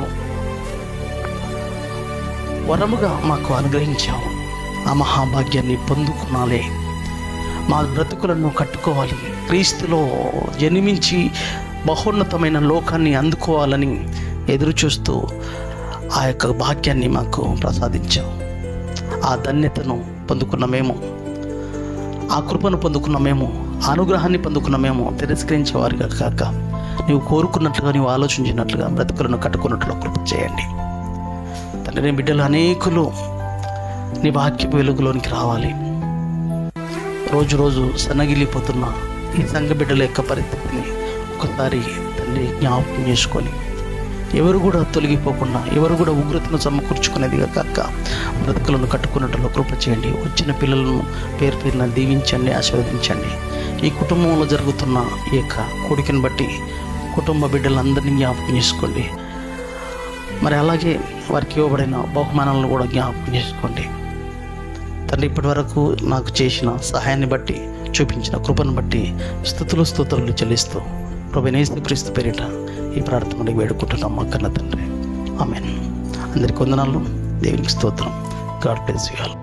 వరముగా మాకు అనుగ్రహించావు. ఆ మహాభాగ్యాన్ని పొందుకునాలే, మా బ్రతుకులను కట్టుకోవాలి, క్రీస్తులో జన్మించి మహోన్నతమైన లోకాన్ని అందుకోవాలని ఎదురు చూస్తూ ఆ యొక్క భాగ్యాన్ని మాకు ప్రసాదించావు. ఆ ధన్యతను పొందుకున్న మేము, ఆ కృపను పొందుకున్న మేము, అనుగ్రహాన్ని పొందుకున్న మేము తిరస్కరించేవారిగా కాక, నీవు కోరుకున్నట్లుగా, నీవు ఆలోచించినట్లుగా బ్రతుకులను కట్టుకున్నట్లు కృప చేయండి తండ్రి. నీ బిడ్డలు అనేకులు నీ వాక్యపు వెలుగులోనికి రావాలి. రోజు రోజు సన్నగిలిపోతున్న ఈ సంఘ బిడ్డల యొక్క పరిస్థితిని ఒకసారి తండ్రి జ్ఞాపకం చేసుకొని, ఎవరు కూడా తొలగిపోకుండా, ఎవరు కూడా ఉగ్రతను సమకూర్చుకునేదిగా కాక బ్రతుకులను కట్టుకున్నట్లు కృప చేయండి. వచ్చిన పిల్లలను పేరు పేరున దీవించండి, ఆశీర్వదించండి. ఈ కుటుంబంలో జరుగుతున్న ఈ యొక్క కోడికను బట్టి కుటుంబ బిడ్డలందరినీ జ్ఞాపకం చేసుకోండి. మరి అలాగే వారికి ఇవ్వబడిన బహుమానాలను కూడా జ్ఞాపకం చేసుకోండి తండ్రి. ఇప్పటి వరకు నాకు చేసిన సహాయాన్ని బట్టి, చూపించిన కృపను బట్టి స్తుతులు చెల్లిస్తూ ప్రభువైన యేసుక్రీస్తు పేరిట ఈ ప్రార్థనని వేడుకుంటున్నాం మా కన్న తండ్రి. ఆమేన్. అందరికీ వందనాలు. దేవునికి స్తోత్రం. God bless you all.